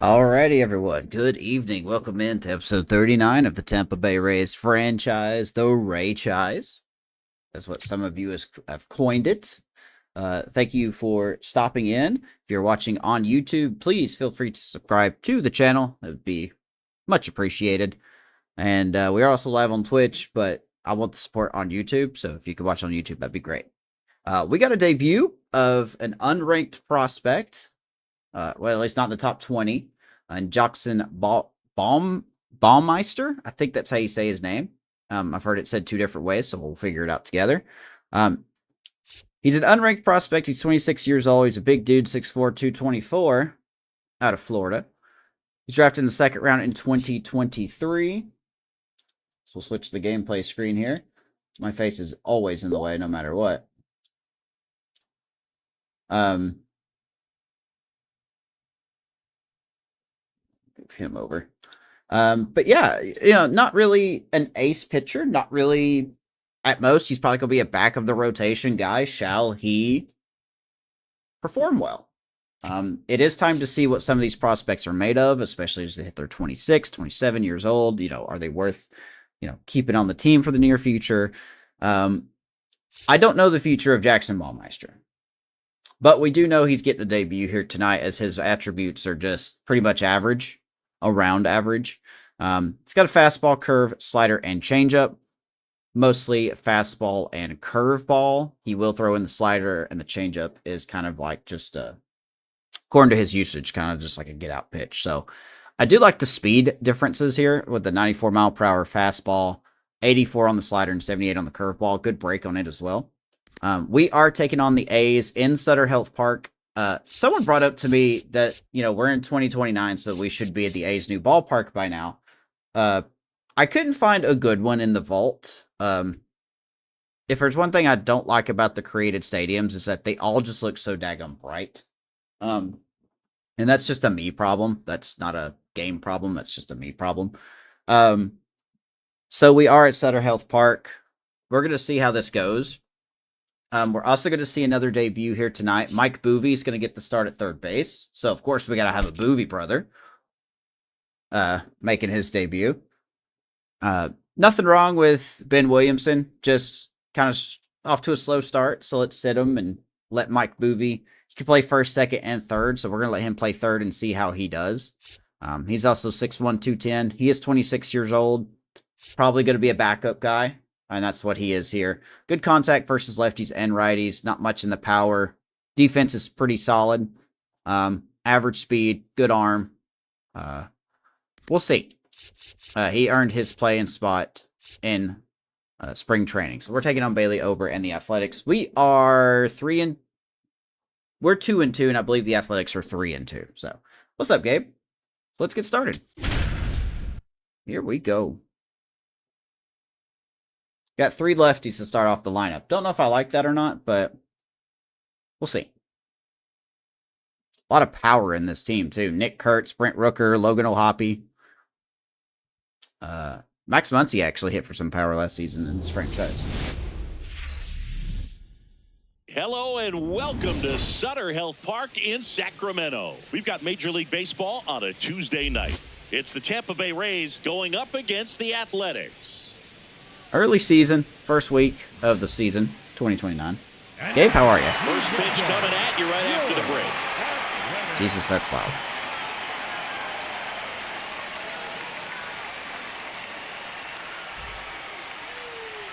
Alrighty, everyone. Good evening. Welcome in to episode 39 of the Tampa Bay Rays franchise, the Ray-chise. That's what some of you have coined it. Thank you for stopping in. If you're watching on YouTube, please feel free to subscribe to the channel. It would be much appreciated. And we are also live on Twitch, but I want the support on YouTube, so if you could watch on YouTube, that'd be great. We got a debut of an unranked prospect. Well, at least not in the top 20. And Jackson Baumeister. I think that's how you say his name. I've heard it said two different ways, so we'll figure it out together. He's an unranked prospect. He's 26 years old. He's a big dude, 6'4", 224, out of Florida. He's drafted in the second round in 2023. So we'll switch the gameplay screen here. My face is always in the way, no matter what. Move him over. But yeah, not really an ace pitcher. Not really. At most, he's probably going to be a back of the rotation guy. Shall he perform well? It is time to see what some of these prospects are made of, especially as they hit their 26, 27 years old. Are they worth, keeping on the team for the near future? I don't know the future of Jackson Baumeister, but we do know he's getting a debut here tonight, as his attributes are just pretty much average, around average. It's got a fastball, curve, slider, and changeup. Mostly fastball and curveball. He will throw in the slider, and the changeup is kind of like just according to his usage, kind of just like a get-out pitch. So I do like the speed differences here with the 94-mile-per-hour fastball, 84 on the slider, and 78 on the curveball. Good break on it as well. We are taking on the A's in Sutter Health Park. Someone brought up to me that, we're in 2029, so we should be at the A's new ballpark by now. I couldn't find a good one in the vault. If there's one thing I don't like about the created stadiums is that they all just look so daggum bright. And that's just a me problem. That's not a game problem. That's just a me problem. So we are at Sutter Health Park. We're going to see how this goes. We're also going to see another debut here tonight. Mike Boeve is going to get the start at third base. So, of course, we got to have a Boeve brother making his debut. Nothing wrong with Ben Williamson, just kind of off to a slow start. So let's sit him and let Mike Boeve. He can play first, second, and third. So we're going to let him play third and see how he does. He's also 6'1", 210. He is 26 years old. Probably going to be a backup guy. And that's what he is here. Good contact versus lefties and righties. Not much in the power. Defense is pretty solid. Average speed. Good arm. We'll see. He earned his play-in spot in spring training. So we're taking on Bailey Ober and the Athletics. We're 2-2, and I believe the Athletics are 3-2. So what's up, Gabe? Let's get started. Here we go. Got 3 lefties to start off the lineup. Don't know if I like that or not, but we'll see. A lot of power in this team, too. Nick Kurtz, Brent Rooker, Logan O'Hoppe. Max Muncy actually hit for some power last season in this franchise. Hello and welcome to Sutter Health Park in Sacramento. We've got Major League Baseball on a Tuesday night. It's the Tampa Bay Rays going up against the Athletics. Early season, first week of the season, 2029. Gabe, how are you? First pitch coming at you right after the break. Jesus, that's loud.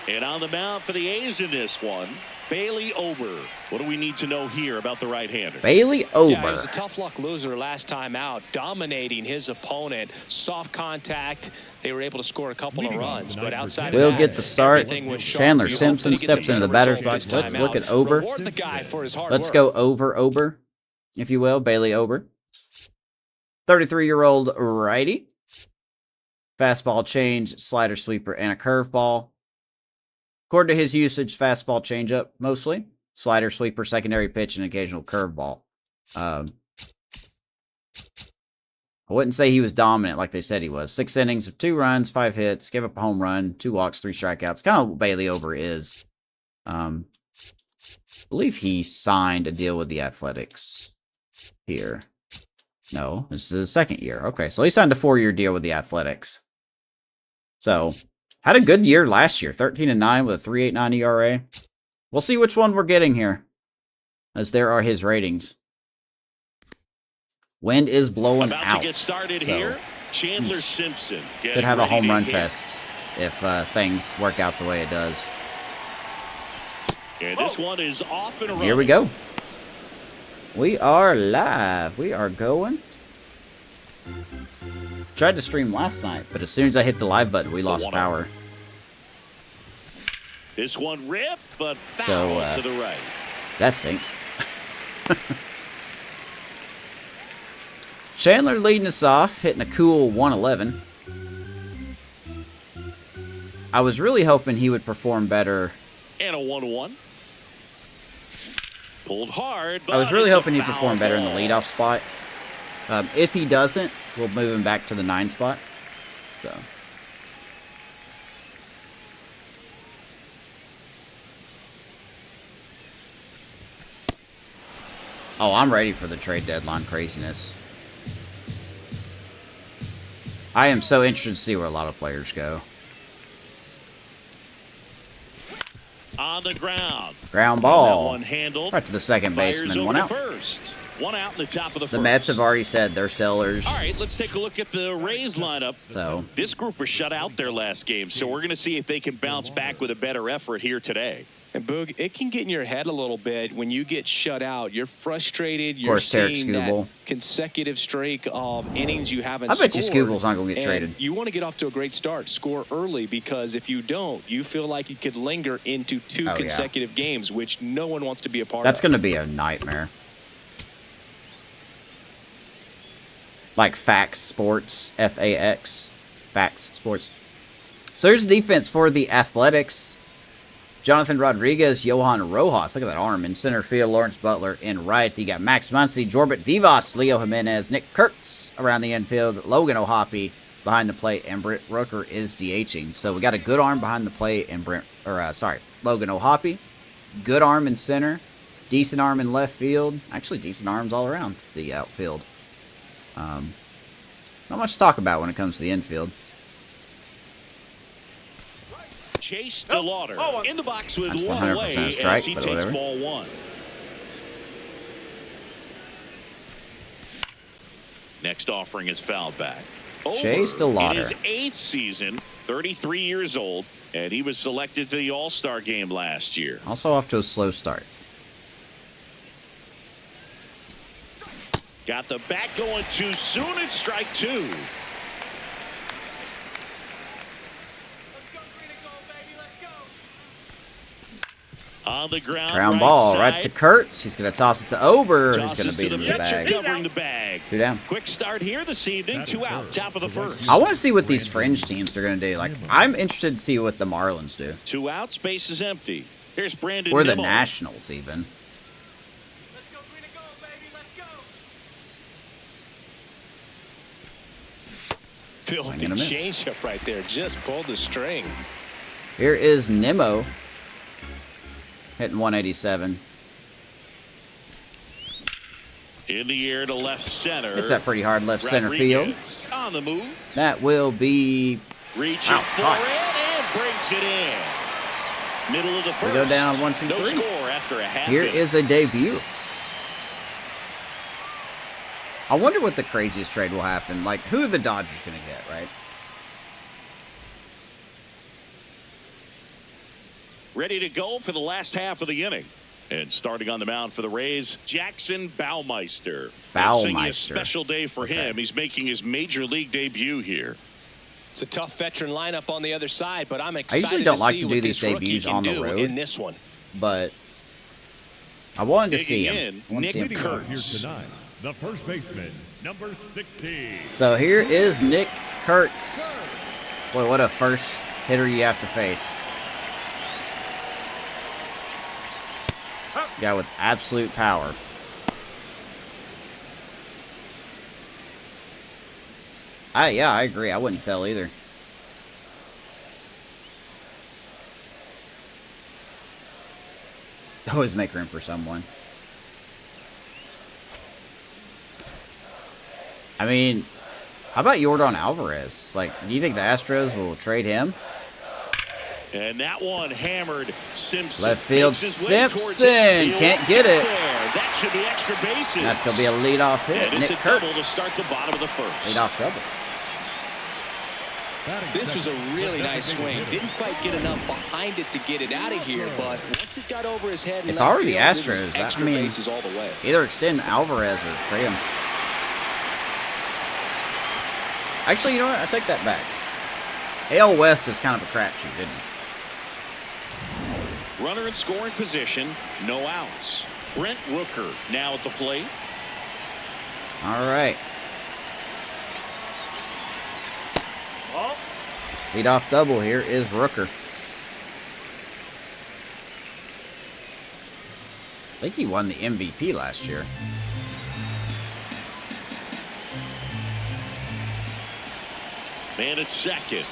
And on the mound for the A's in this one, Bailey Ober. What do we need to know here about the right-hander? Bailey Ober. Yeah, he was a tough luck loser last time out, dominating his opponent. Soft contact. They were able to score a couple of runs, but outside we'll of that, get the start. Chandler Simpson steps into the batter's box. Let's look at Ober. Let's go over Ober, if you will. Bailey Ober. 33-year-old righty. Fastball change, slider sweeper, and a curveball. According to his usage, fastball changeup mostly. Slider, sweeper, secondary pitch, and occasional curveball. I wouldn't say he was dominant like they said he was. 6 innings of 2 runs, 5 hits, gave up a home run, 2 walks, 3 strikeouts. Kind of what Bailey Ober is. I believe he signed a deal with the Athletics here. No, this is his second year. Okay, so he signed a 4-year deal with the Athletics. So, had a good year last year. 13-9 with a 3.89 ERA. We'll see which one we're getting here, as there are his ratings. Wind is blowing About out. To get started so here, Chandler Simpson could have a home run fest if things work out the way it does. And this one is off and running. Here we go. We are live. We are going. Tried to stream last night, but as soon as I hit the live button, we lost power. This one ripped, but foul to the right. That stinks. Chandler leading us off, hitting a cool 111. I was really hoping he would perform better. And a 1-1. Pulled hard, but I was really hoping he'd perform better in the leadoff spot. If he doesn't, we'll move him back to the 9 spot. So. Oh, I'm ready for the trade deadline craziness. I am so interested to see where a lot of players go. On the ground. Ground ball. One handled. Right to the second baseman. One out. First. One out in the top of the first. The Mets have already said they're sellers. All right, let's take a look at the Rays lineup. So this group was shut out their last game, so we're going to see if they can bounce back with a better effort here today. And Boog, it can get in your head a little bit when you get shut out. You're frustrated. You're seeing that consecutive streak of innings you haven't scored. I bet you Scooble's not going to get traded. You want to get off to a great start, score early, because if you don't, you feel like it could linger into 2 consecutive games, which no one wants to be a part of. That's going to be a nightmare. Like Fax Sports, F-A-X, Fax Sports. So here's the defense for the Athletics. Jonathan Rodriguez, Johan Rojas. Look at that arm. In center field, Lawrence Butler in right. You got Max Muncy, Jorbert Vivas, Leo Jimenez, Nick Kurtz around the infield, Logan O'Hoppe behind the plate, and Brent Rooker is DHing. So we got a good arm behind the plate, and Logan O'Hoppe. Good arm in center, decent arm in left field. Actually, decent arms all around the outfield. Not much to talk about when it comes to the infield. Chase DeLauder in the box with That's one away a strike, as he but takes whatever. ball 1. Next offering is fouled back. Chase DeLauder. In his 8th season, 33 years old, and he was selected to the All-Star game last year. Also off to a slow start. Got the bat going too soon at strike 2. On the ground ball side. right to Kurtz. He's going to toss it to Ober. He's going to beat him in the pitcher bag. covering the bag. 2 down. Quick start here this evening. 2 out, top of the first. I want to see what these fringe teams are going to do. Like, I'm interested to see what the Marlins do. 2 out, space is empty. Here's Brandon Or the Nimmo. Nationals, even. Let's go green and gold, baby. Let's go. Filthy changeup right there. Just pulled the string. Here is Nimmo. Hitting 187. In the air to left center. It's that pretty hard left center Rodriguez field. on the move. That will be Reaching for it and brings it in. Middle of the first. We go down 1-2-3. No score after a half Here inning. is a debut. I wonder what the craziest trade will happen. Like, who are the Dodgers going to get, right? Ready to go for the last half of the inning. And starting on the mound for the Rays, Jackson Baumeister. Baumeister. A special day for him. He's making his major league debut here. It's a tough veteran lineup on the other side, but I'm excited. I usually don't like see to what do these this rookie debuts can on the do road. in this one. But I wanted to see Digging him. in, I want to see him. Nick Here Kurtz. tonight, the first baseman, number 16. So here is Nick Kurtz. Boy, what a first hitter you have to face. Guy with absolute power. Yeah, I agree. I wouldn't sell either. Always make room for someone. I mean, how about Yordan Alvarez? Like, do you think the Astros will trade him? And that one hammered Simpson. Left field, Makes his way towards Simpson it. can't get it. There. That should be extra bases. That's going to be a leadoff hit. And it's Nick a double to Kurtz. start the bottom of the first. Leadoff double. This was a really nice swing. Didn't quite get enough behind it to get it out of here, but once it got over his head, If I were the Astros, extra I mean, bases all the way. either extend Alvarez or trade him. Actually, you know what? I take that back. AL West is kind of a crapshoot, isn't it? Runner in scoring position, no outs. Brent Rooker now at the plate. All right. Leadoff double here is Rooker. I think he won the MVP last year. Man at second.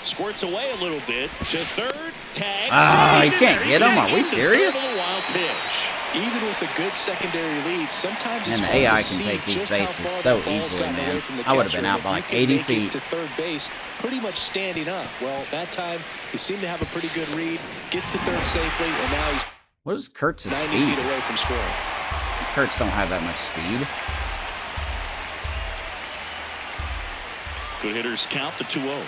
Squirts away a little bit to third. Tag. Ah, you can't get him? Are we Into third serious? of the wild pitch. Even with a good secondary lead, sometimes it's And the hard AI to can see take these just how bases far so the ball's easily, gotten away man. from the I would have been catcher. out by If like you can 80 make it feet. to third base, pretty much standing up. Well, that time he seemed to have a pretty good read, gets to third safely, and now he's What is Kurtz's 90 speed? feet away from scoring. Kurtz don't have that much speed. Good hitters count the 2-0.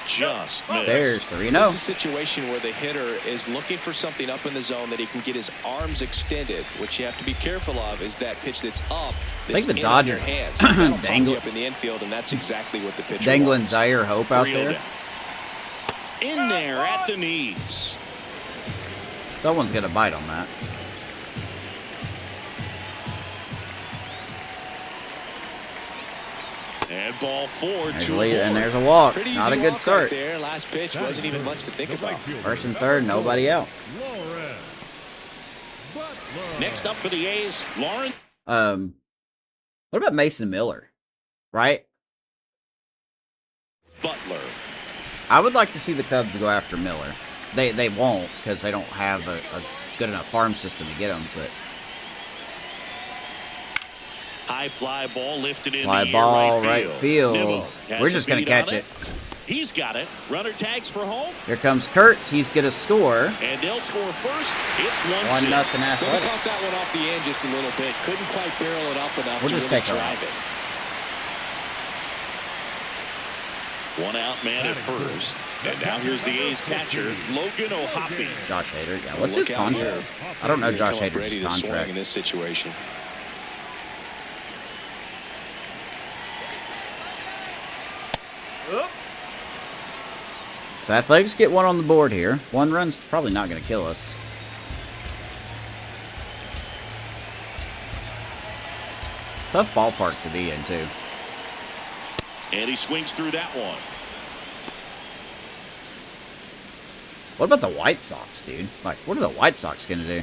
Just missed. Stairs, 3-0. This is a situation where the hitter is looking for something up in the zone that he can get his arms extended. What you have to be careful of is that pitch that's up. I think the that's in Dodgers your hands. That'll pop dangle- you up in the infield, and that's exactly what the pitcher Dangling wants. Zaire Hope out Reeled there. it. In there at the knees. Someone's going to bite on that. And ball 4, There's 2 a lead, and aboard. there's a walk. Pretty Not a easy good walk start. right there. Last pitch wasn't even much to think about. First and third, nobody out. Lawrence. Butler. Next up for the A's, Lawrence. What about Mason Miller? Right? Butler. I would like to see the Cubs go after Miller. They won't because they don't have a good enough farm system to get him. But High fly ball lifted in fly the ball, air, right field. Nimmo has We're a just going to beat on catch it. He's got it. Runner tags for home, Here comes Kurtz. He's going to score. and they'll score first. It's 1-0. 1-0 Could have caught Athletics. that one off the end just a little bit. Couldn't quite barrel it up enough We'll to just really take her drive out. it. One out man at first. And now here's the A's catcher, Logan O'Hoppe. Josh Hader. Yeah, what's his Look out contract? here. I don't know He's gonna Josh come up ready Hader's to swing contract. in this situation. So Athletics get one on the board here. One run's probably not going to kill us. Tough ballpark to be in, too. And he swings through that one. What about the White Sox, dude? Like, what are the White Sox going to do?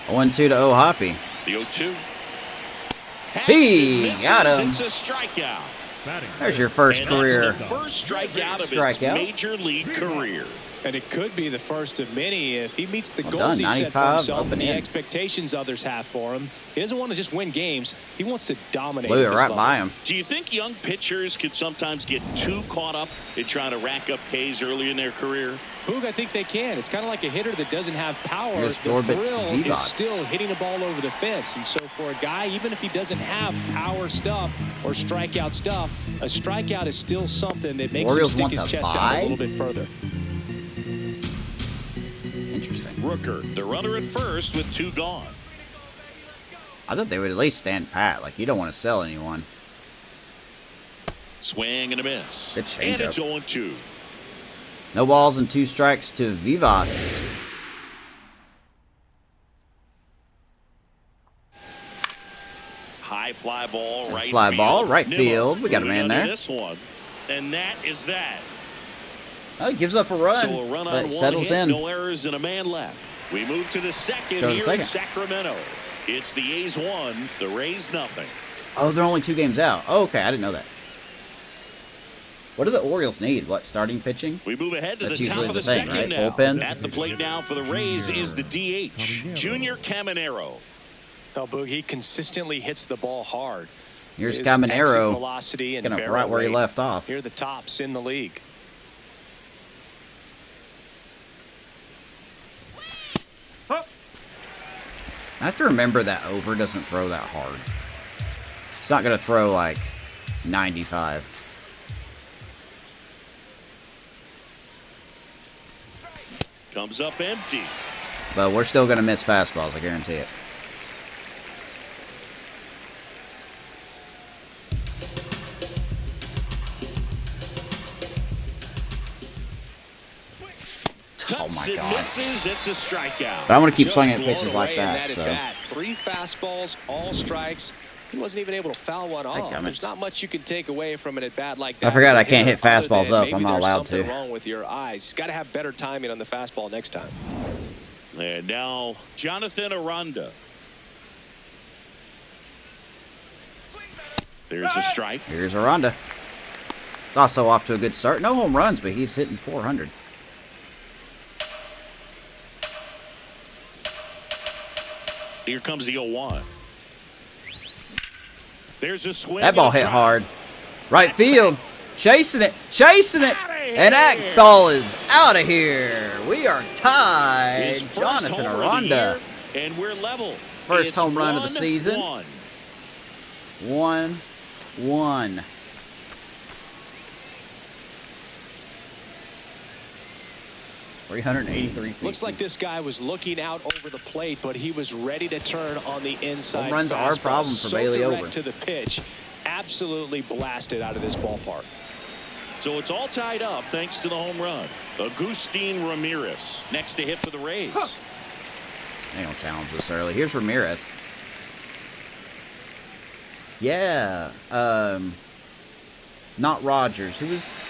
A 1-2 to O'Hoppe. The 0-2. He got him. It's a strikeout. Batting There's your first And career. that's the first strikeout of his Strikeout. major league career. And it could be the first of many if he meets the Well goals done, he set for 95 himself up and and the in. expectations others have for him. He doesn't want to just win games. He wants to dominate. Blew it at this right level. by him. Do you think young pitchers could sometimes get too caught up in trying to rack up Ks early in their career? Hoog, I think they can. It's kind of like a hitter that doesn't have power. Here's The Jorbit thrill is Vivas. still hitting the ball over the fence. And so for a guy, even if he doesn't have power stuff or strikeout stuff, a strikeout is still something that makes Orioles him stick want his to chest buy? out a little bit further. Interesting. Rooker, the runner at first with 2 gone. I thought they would at least stand pat. Like, you don't want to sell anyone. Swing and a miss. Good And changeup. it's 0-2. No balls and 2 strikes to Vivas. High fly ball, right Fly field. ball, right Nimmo field. We got a moving man under there. This one. And that is that. Oh, he gives up a run, So a run on but one settles hit, in. no errors and a man left. We move to the second Let's go to here the in second. Sacramento. It's the A's 1, the Rays nothing. Oh, they're only 2 games out. Oh, okay, I didn't know that. What do the Orioles need? What, starting pitching? We move ahead to That's the top usually of the the thing, second right? now. Bullpen? At the plate now for the Rays is the DH, Junior Caminero. Oh, Boog, he consistently hits the ball hard. Here's His exit Caminero, velocity and kind of barrel right where he rate, left off. Here are the tops in the league. I have to remember that Over doesn't throw that hard. It's not going to throw like 95. Comes up empty. But we're still going to miss fastballs, I guarantee it. Oh my It God. misses. It's a strikeout. But I'm going to keep Just swinging at blown pitches like away in that. at So bat. 3 fastballs, all strikes. He wasn't even able to foul one off. Dadgummit. There's not much you can take away from an at bat like that. I forgot I can't Here, hit fastballs other than up. maybe I'm not there's allowed something to. wrong with your eyes. Got to have better timing on the fastball next time. And now Jonathan Aranda. There's a strike. here's Aranda. It's also off to a good start. No home runs, but he's hitting 400. Here comes the 0-1. There's a swing. That ball and a hit drive. hard. Right field. Chasing it. Chasing it. And that ball is out of here. We are tied. His first Jonathan homer of the Aranda. year, and we're level. First It's home run of the season. 1-1. 1-1. $383 feet. Looks like this guy was looking out over the plate, but he was ready to turn on the inside. Home runs are a fastball. problem for So Bailey direct Over. to the pitch. Absolutely blasted out of this ballpark. So it's all tied up thanks to the home run. Agustin Ramirez next to hit for the Rays. They don't challenge this early. Here's Ramirez. Yeah. Not Rogers. Who was...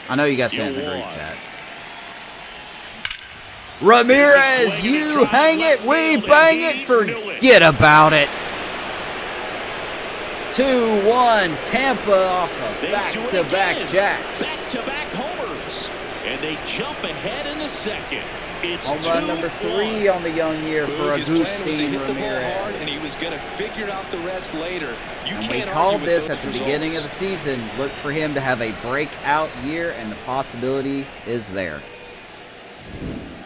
I know you guys sent it in the group chat. Ramirez, you hang it, we bang it, forget about it. 2-1 Tampa off of They do it back-to-back again. jacks. Back-to-back homers. And they jump ahead in the second. It's Home run number 3 on the young year for Boog, his plan was to Agustin hit the ball hard, and Ramirez. he was going to figure out the rest later. You And we can't called argue with this those at the beginning of the results. season. Look for him to have a breakout year, and the possibility is there.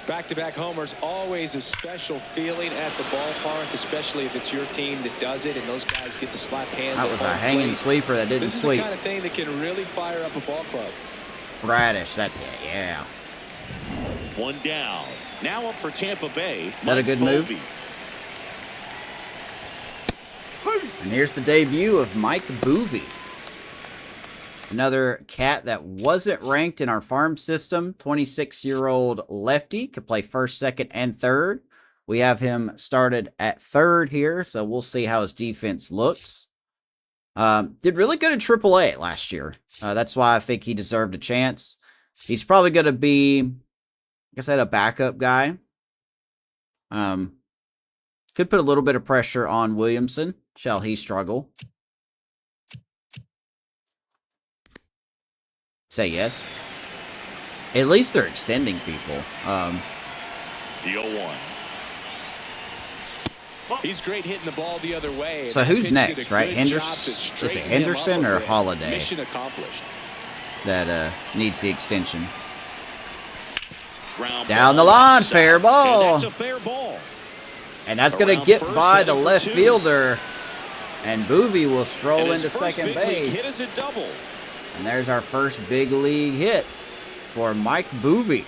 Back-to-back homers, always a special feeling at the ballpark, especially if it's your team that does it and those guys get to slap hands. That at was a home hanging plate. sweeper that didn't This is sweep. the kind of thing that can really fire up a ball club. Bradish, that's it, yeah. One down. Now up for Tampa Bay. That a Mike good move? Boeve. And here's the debut of Mike Boeve. Another cat that wasn't ranked in our farm system. 26-year-old lefty. Could play first, second, and third. We have him started at third here, so we'll see how his defense looks. Did really good in AAA last year. That's why I think he deserved a chance. He's probably going to be, like I said, a backup guy. Could put a little bit of pressure on Williamson. Shall he struggle? Say yes. At least they're extending people. The 0-1. He's great hitting the ball the other way. So That who's pitch next, did a right? good Henderson? job to Is it straighten him Henderson up a or bit. Holiday? Mission accomplished. That needs the extension. Ground Down ball the line, south, fair ball. And that's a fair ball. And that's going to Around get first, by the heading for left 2. fielder. And Boeve will stroll And his into first second big league hit base. is a double. And there's our first big league hit for Mike Boeve.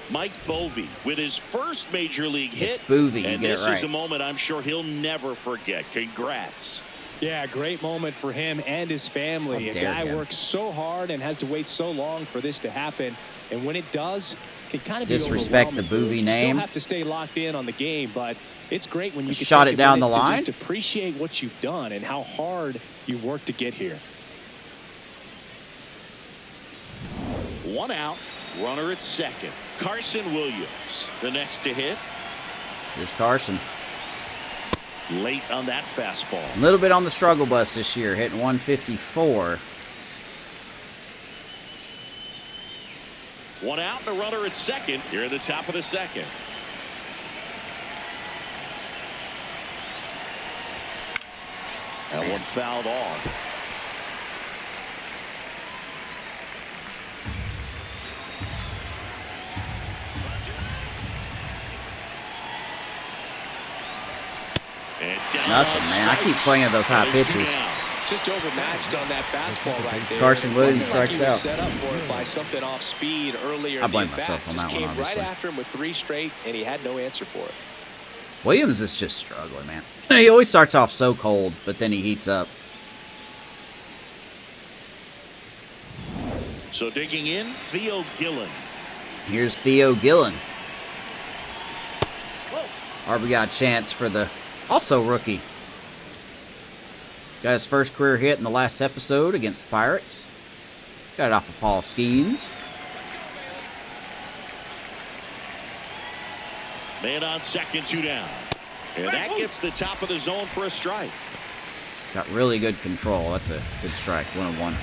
Mike Boeve with his first major league hit. It's Boeve, you and get it this is right. a moment I'm sure he'll never forget. Congrats. Yeah, great moment for him and his family. How A dare guy you. works so hard and has to wait so long for this to happen. And when it does, it can kind of be Disrespect the overwhelming. Boeve name. Still have to stay locked in on the game, but it's great when you can Shot take it a down minute the to line. just appreciate what you've done and how hard you've worked to get here. 1 out. Runner at second. Carson Williams, the next to hit. Here's Carson. Late on that fastball. A little bit on the struggle bus this year, hitting 154. One out and a runner at second here at the top of the second. That one fouled off. Nothing, man. I keep swinging those high pitches. Just overmatched on that fastball right there. Carson Williams strikes He was out. set up for it by something off speed earlier. I blame in the myself at-bat. on that Just one, came obviously. right after him with 3 straight, and he had no answer for it. Williams is just struggling, man. He always starts off so cold, but then he heats up. So digging in, Theo Gillen. Here's Theo Gillen. RBI chance for the also rookie. Got his first career hit in the last episode against the Pirates. Got it off of Paul Skeens. Man on second, 2 down. And that gets the top of the zone for a strike. Got really good control. That's a good strike. 1-1.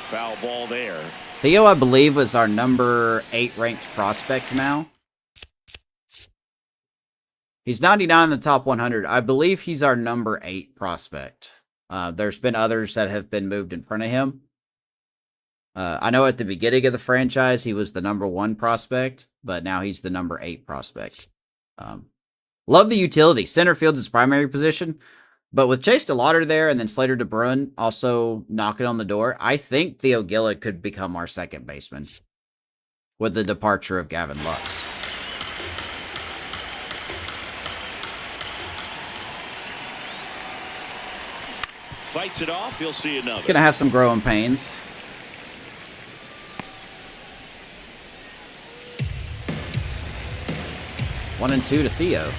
Foul ball there. Theo, I believe, was our number 8 ranked prospect now. He's 99 in the top 100. I believe he's our number 8 prospect. There's been others that have been moved in front of him. I know at the beginning of the franchise, he was the number 1 prospect, but now he's the number 8 prospect. Love the utility. Center field is his primary position, but with Chase DeLauder there and then Slater DeBrun also knocking on the door, I think Theo Gillen could become our second baseman with the departure of Gavin Lux. Fights it off. You'll see another. He's going to have some growing pains. One and 2 to Theo.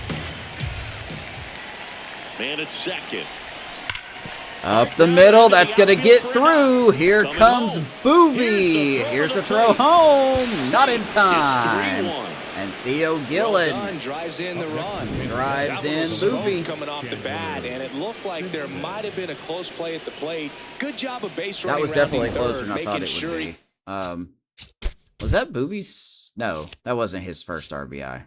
Man at second. Up the middle. That's going to get through. Here comes Boeve. Here's the throw home. Not in time. And Theo Gillen Well drives in the run. drives That in was smoke Boeve. coming off the bat, and it looked like there might have been a close play at the plate. Good job of base running. That was definitely rounding closer third, than I thought making it sure would be. Was that Boovies? No, that wasn't his first RBI.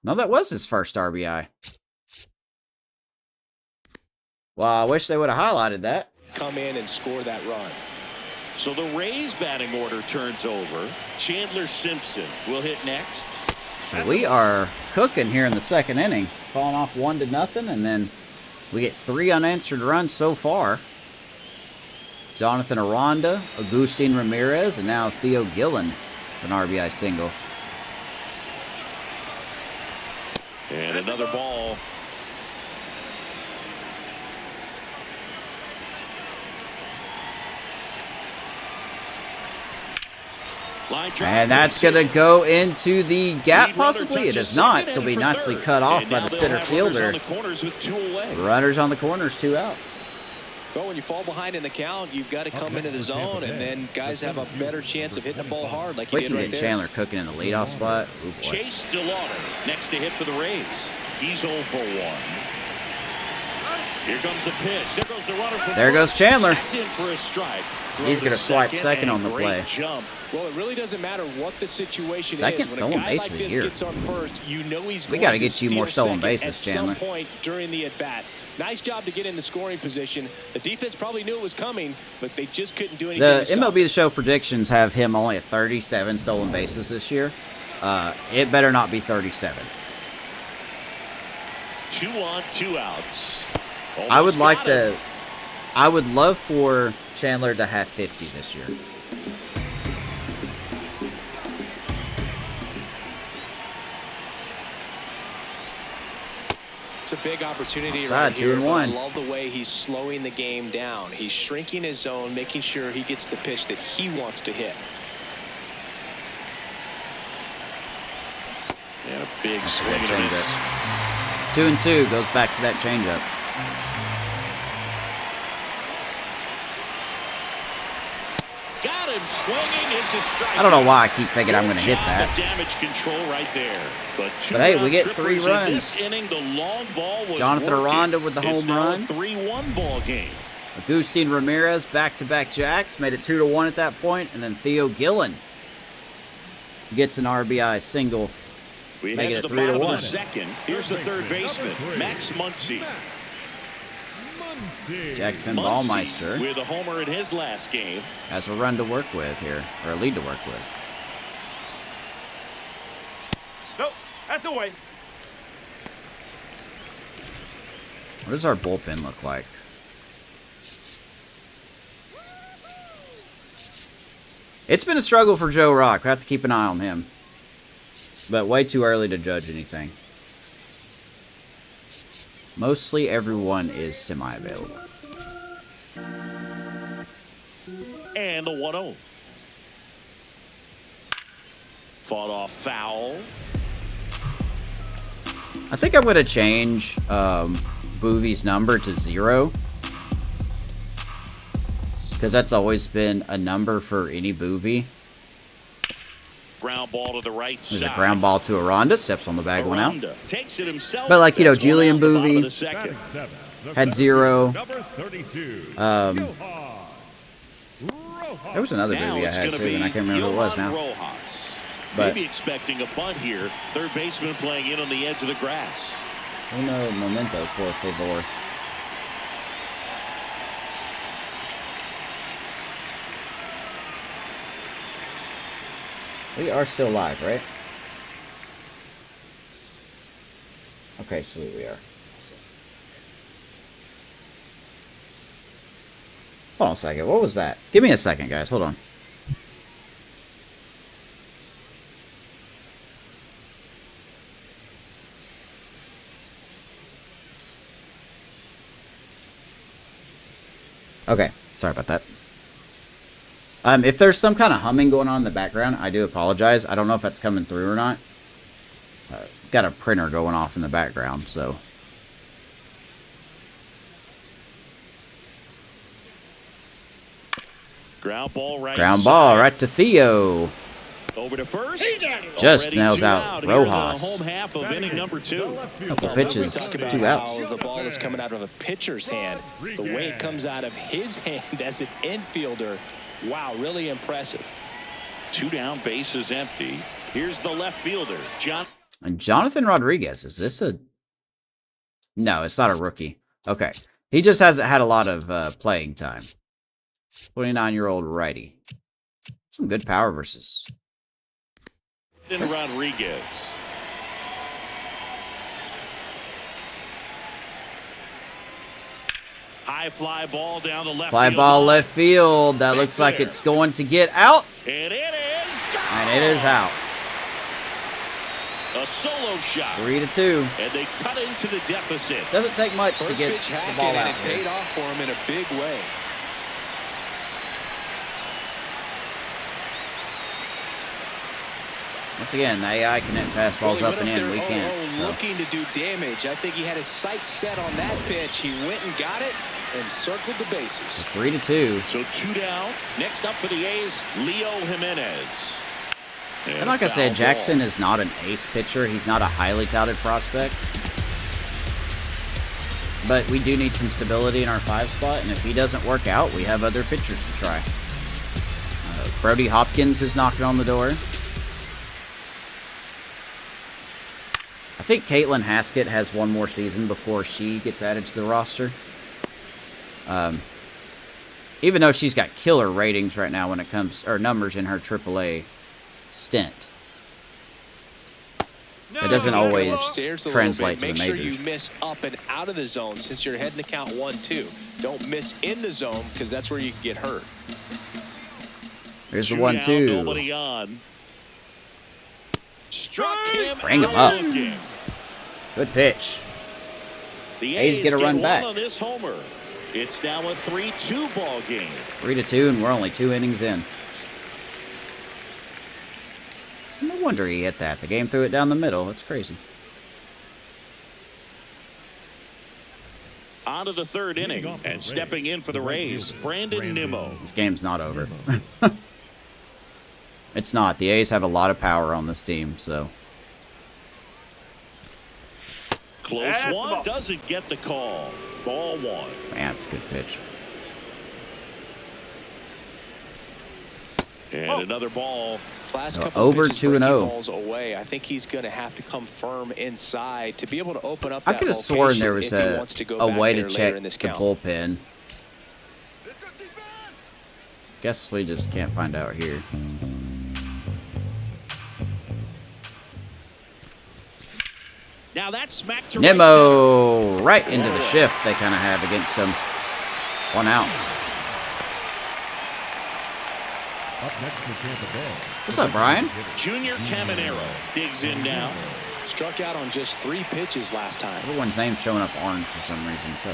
No, that was his first RBI. Well, I wish they would have highlighted that. come in and score that run. So the Rays batting order turns over. Chandler Simpson will hit next. So we are cooking here in the second inning, falling off 1-0, and then we get 3 unanswered runs so far. Jonathan Aranda, Agustin Ramirez, and now Theo Gillen, an RBI single. And another ball. And that's going to go into the gap, possibly. It is not. It's going to be nicely cut off by the center fielder. Runners on the corners, 2 out. Well, when you fall behind in the count, you've got to come into the zone, and then guys have a better chance of hitting the ball hard like he We did can right get there. Chandler cooking in the leadoff spot. Ooh, boy. Chase DeLauder next to hit for the Rays. He's 0 for 1. Here comes the pitch. There goes the runner. There goes Chandler. That's in for a strike. He's going to swipe second on the play. Jump. Well, it really doesn't matter what the situation Second is. stolen When a guy base like of the this year. gets on first, you know he's We going gotta to get you more steal stolen second bases, at Chandler. some point during the at-bat. Nice job to get in the scoring position. The defense probably knew it was coming, but they just couldn't do anything The to stop MLB The Show predictions have him only at 37 stolen bases this year. It better not be 37. 2 on, 2 outs. I would Almost like got him. to. I would love for Chandler to have 50 this year. It's a big opportunity Outside, right here. 2-1. I love the way he's slowing the game down. He's shrinking his zone, making sure he gets the pitch that he wants to hit. And a big That's a swing good and a miss. changeup. 2-2 goes back to that changeup. Got him Swinging is a strike. I don't know why I keep thinking I'm going to hit Job that. of damage control right there. But Hey, we get 3 trippers in runs. this inning, the long ball was Jonathan working. Aranda with the It's home now run. a 3-1 ball game. Agustin Ramirez back-to-back jacks. Made it 2-1 at that point. And then Theo Gillen gets an RBI single. We Make head it to a the bottom 3-1. of the second. Here's the third baseman, Max Muncy. Jackson Muncy Baumeister with a homer in his last game. has a run to work with here, or a lead to work with. Nope, that's away. What does our bullpen look like? It's been a struggle for Joe Rock. We have to keep an eye on him. But way too early to judge anything. Mostly everyone is semi-available. And a 1-0. Fought off foul. I think I'm going to change Boeve's number to 0. Because that's always been a number for any Boeve. Ground ball to the right There's side. a ground ball to Aranda. Steps on the bag, one out. Aranda takes it himself. But like, you know, That's one Julian out the bottom of Boeve the second. had 0. Number 32. There was another Now Boeve I it's had gonna too, be and I can't remember who it was Johan now. Rojas. But- Maybe expecting a bunt here. Third baseman playing in on the edge of the grass. Uno momento, por favor. We are still live, right? Okay, sweet, we are. Hold on a second. What was that? Give me a second, guys. Hold on. Okay, sorry about that. If there's some kind of humming going on in the background, I do apologize. I don't know if that's coming through or not. Got a printer going off in the background, so. Ground ball right Ground ball side. right to Theo. Over to first. Just Already nails 2 out here in the Rojas. home half of inning number 2. Couple pitches, Talk about 2 outs. how the ball is coming out of a pitcher's hand. The way it comes out of his hand as an infielder. Wow, really impressive. 2 down, base is empty. Here's the left fielder, John. And Jonathan Rodriguez, is this a... No, it's not a rookie. Okay. He just hasn't had a lot of playing time. 29-year-old righty. Some good power versus... Rodriguez. High fly ball down the left Fly field ball line. left field. That Back looks like there. it's going to get out. And it is gone. And it is out. A solo shot. 3-2. And they cut into the deficit. Doesn't take much to First get pitch the hacking, ball and out it here. paid off for him in a big way. Once again, the AI can hit fastballs up and in. We can't. So. Looking to do damage. I think he had his sights set on that pitch. He went and got it and circled the bases. 3-2. So 2 down. Next up for the A's, Leo Jimenez. And like I said, Jackson is not an ace pitcher. He's not a highly touted prospect. But we do need some stability in our 5 spot, and if he doesn't work out, we have other pitchers to try. Brody Hopkins is knocking on the door. I think Caitlin Haskett has one more season before she gets added to the roster. Even though she's got killer ratings right now when it comes, or numbers in her AAA stint. It doesn't always Stairs a little translate to bit. the Make sure majors. you miss up and out of the zone since you're heading to count 1-2. Don't miss in the zone because that's where you can get hurt. Here's the 2 down, 1-2. Nobody on. Struck him. Bring him out up. looking. Good pitch. The A's get a run one back. on this homer. It's now a 3-2 ball game. 3-2, and we're only 2 innings in. No wonder he hit that. The game threw it down the middle. That's crazy. On to the 3rd inning, and stepping in for the Rays, Brandon Nimmo. This game's not over. It's not. The A's have a lot of power on this team, so. Close one, doesn't get the call. Ball 1. Man, it's a good pitch. And another ball. Last So couple over pitches 2-0. breaking balls away. I think he's going to have to come firm inside to be able to open up I that could have sworn there location was if he wants to go a back way there to later check in this the count. bullpen. Guess we just can't find out here. Now that's smacked to Nemo right into the shift they kind of have against him. 1 out. Up next for Tampa Bay. What's up, Brian? Junior Caminero digs in now. Struck out on just 3 pitches last time. Everyone's name's showing up orange for some reason, so.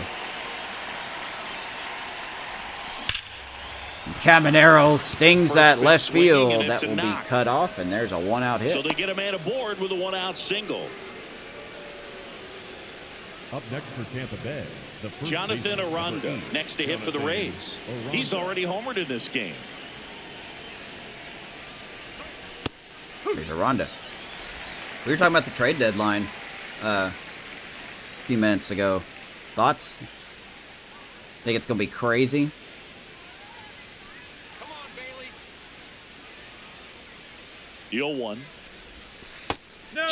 Caminero stings First at pitch left swinging, field. and That it's a will be knock. cut off, and there's a 1-out hit. So they get a man aboard with a 1-out single. Up next for Tampa Bay. The first Jonathan baseman, number Aranda 8, next to hit for the Jonathan Rays. Aranda. He's already homered in this game. Here's Aranda. We were talking about the trade deadline a few minutes ago. Thoughts? Think it's going to be crazy? Deal 1.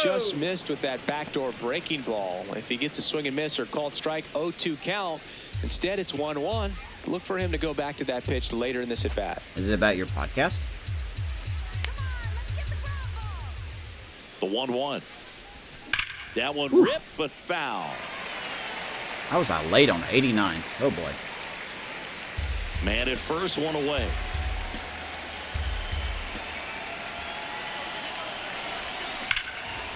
Just missed with that backdoor breaking ball. If he gets a swing and miss or called strike, 0-2 count. Instead, it's 1-1. Look for him to go back to that pitch later in this at bat. Is it about your podcast? The 1-1. That one ripped, but foul. I was out late on 89. Oh, boy. Man at first, 1 away.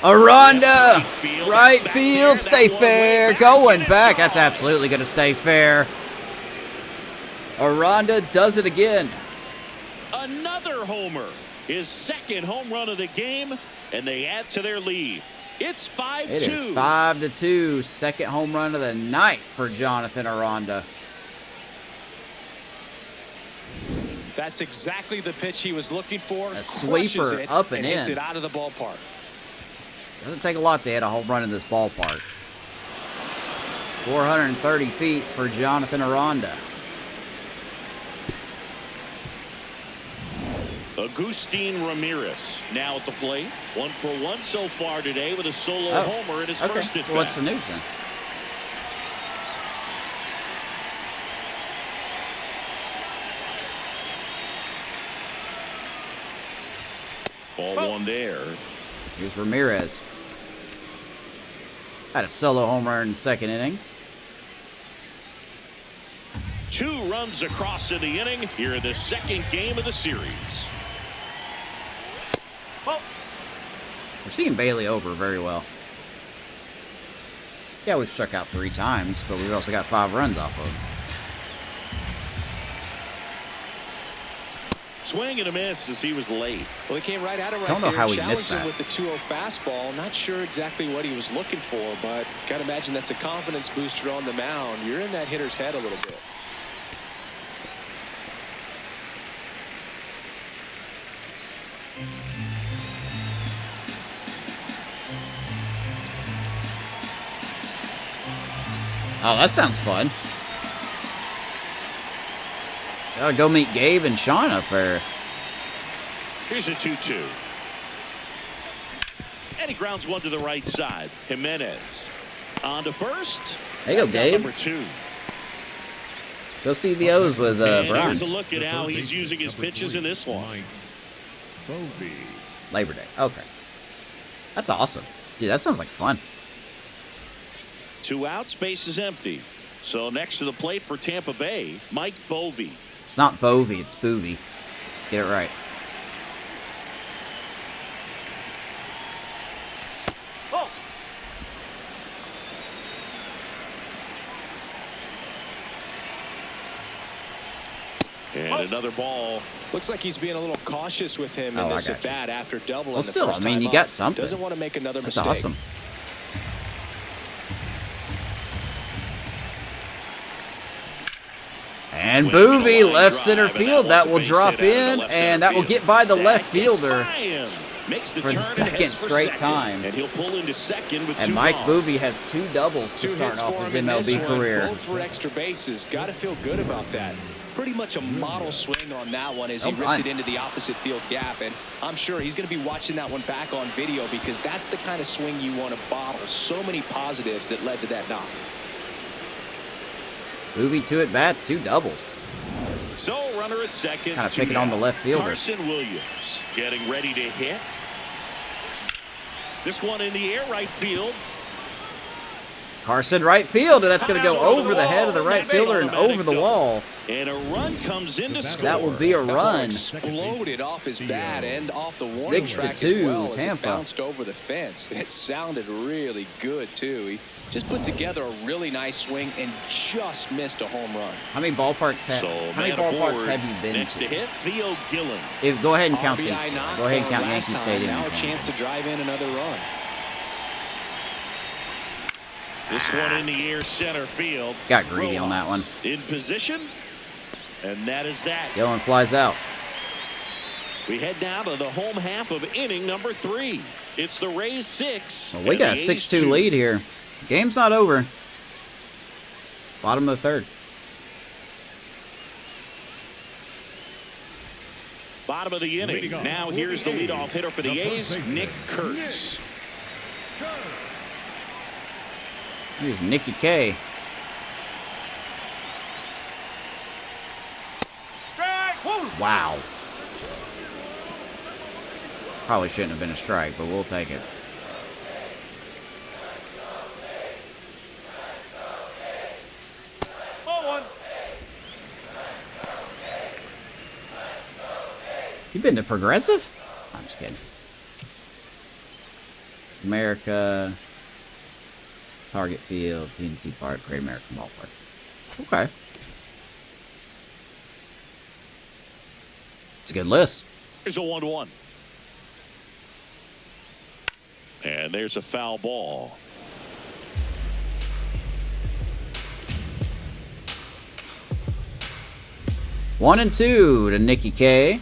Aranda! Right Back field, there, stay that one fair. way back. Going back. That's absolutely going to stay fair. Aranda does it again. Another homer. His second home run of the game, and they add to their lead. It's 5-2. It is 5-2. Second home run of the night for Jonathan Aranda. That's exactly the pitch he was looking for. A sweeper Crushes it up and hits in. it out of the ballpark. Doesn't take a lot to hit a home run in this ballpark. 430 feet for Jonathan Aranda. Agustin Ramirez now at the plate. 1 for 1 so far today with a solo homer in his first at bat. Well, what's the news then? Ball 1 there. Here's Ramirez. Had a solo home run in the second inning. 2 runs across in the inning here in the second game of the series. We're seeing Bailey over very well. Yeah, we've struck out 3 times, but we've also got 5 runs off of him. Swing and a miss as he was late. Well, he came right at him right Don't know there. how he missed Challenged him that. with the 2-0 fastball. Not sure exactly what he was looking for, but gotta imagine that's a confidence booster on the mound. You're in that hitter's head a little bit. Oh, that sounds fun. Gotta go meet Gabe and Sean up there. Here's a 2-2. And he grounds one to the right side. Jimenez on to first. There you go, That's out Gabe. number 2. Go see the O's with And Brian. here's a look at The how third he's baseman, using his number pitches 3, in this one. Mike Boeve. Labor Day. Okay. That's awesome. Dude, that sounds like fun. 2 outs, base is empty. So next to the plate for Tampa Bay, Mike Boeve. It's not Boeve, it's Boeve. Get it right. And another ball. Looks like he's being a little cautious with him in Oh, I this got at bat after doubling. Well, the still, first I mean, time you up. got something. Doesn't want to make another That's mistake. awesome. And Swinging a Boeve line left drive, center and that field. one's That a will base drop hit out of the in, left and center that will field. get by the That left gets fielder by him. Makes the for the turn and second heads for straight second. time. And he'll pull into second with And two Mike gone. Boeve has 2 doubles to Two start hits off for his him in this MLB one, career. both for extra bases. Got to feel good about that. Pretty much a model swing on that one as he Well ripped done. it into the opposite field gap. And I'm sure he's going to be watching that one back on video because that's the kind of swing you want to bottle. So many positives that led to that knock. Boeve 2 at bats, 2 doubles. So runner at second. Kinda two picking on down. the left fielder. Carson Williams getting ready to hit. This one in the air right field. Carson right field, and that's going to go over the head of the right That's fielder and automatic over the double. wall. And a run comes in to score. That will be a That ball run. exploded off his bat and off the warning 6-2 track as well as Tampa. it bounced over the fence. It sounded really good too. He just put together a really nice swing and just missed a home run. How many ballparks have, So how many man ballparks aboard. have you been Next to to? hit, Theo Gillen. Go ahead and count these. RBI knock Go ahead and for count last Yankee time. Stadium. Now a chance to drive in another run. This one in the air center field. Got greedy on that one. In position. And that is that. Gillen flies out. We head down to the home half of inning number 3. It's the Rays 6. Well, we and got a the A's 6-2 2. lead here. Game's not over. Bottom of the third. Bottom of the inning. Leading off Now for here's the the A's, leadoff hitter for the the first A's, baseman, Nick Kurtz. Here's Nicky K. Strike! Whoa! Wow. Probably shouldn't have been a strike, but we'll take it. Ball one. You been to Progressive? I'm just kidding. America, Target Field, PNC Park, Great American Ballpark. Okay. It's a good list. Here's a 1-1. And there's a foul ball. One and two to Nicky K.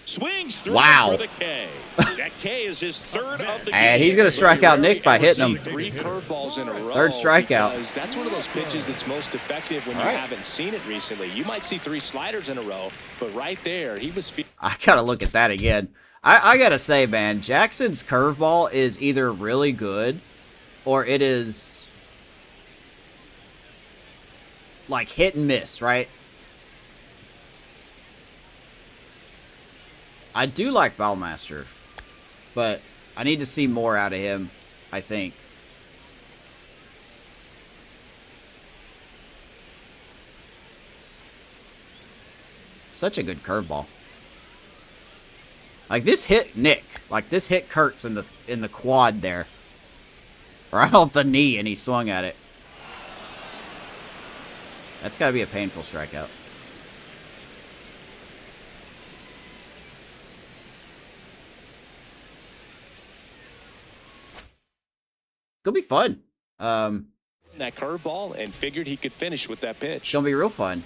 Swings through Wow. for the K. That K is his third of the game. And he's going to strike out Nick by hitting him. 3 curveballs in a row. Third strikeout. because That's one of those pitches that's most effective when you All right. haven't seen it recently. You might see 3 sliders in a row, but right there, he was I got to look at that again. I got to say, man, Jackson's curveball is either really good or it is like hit and miss, right? I do like Baumeister, but I need to see more out of him, I think. Such a good curveball. Like this hit Nick, like this hit Kurtz in the quad there. Right off the knee and he swung at it. That's got to be a painful strikeout. It'll be fun. that curveball and figured he could finish with that It's pitch. gonna be real fun.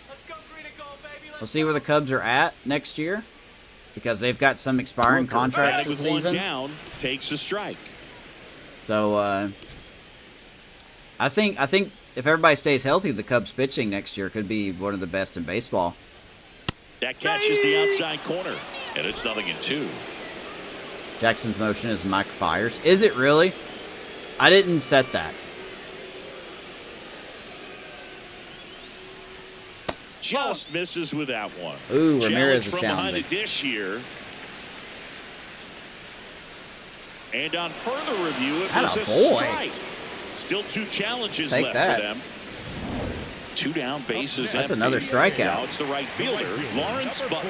Let's go green and gold, baby. We'll see where the Cubs are at next year because they've got some expiring contracts Batting this with one season. down, takes a strike. So I think if everybody stays healthy, the Cubs pitching next year could be one of the best in baseball. That catches the outside corner, and it's 0-2. Jackson's motion is Mike Fires. Is it really? I didn't set that. Just misses with that one. Ooh, Ramirez Challenge is from behind challenging. the dish here. And on further review, it was a Attaboy. strike. Still 2 challenges Take left that. for them. 2 down, bases That's empty. another strikeout. Now it's the right fielder, Lawrence Butler.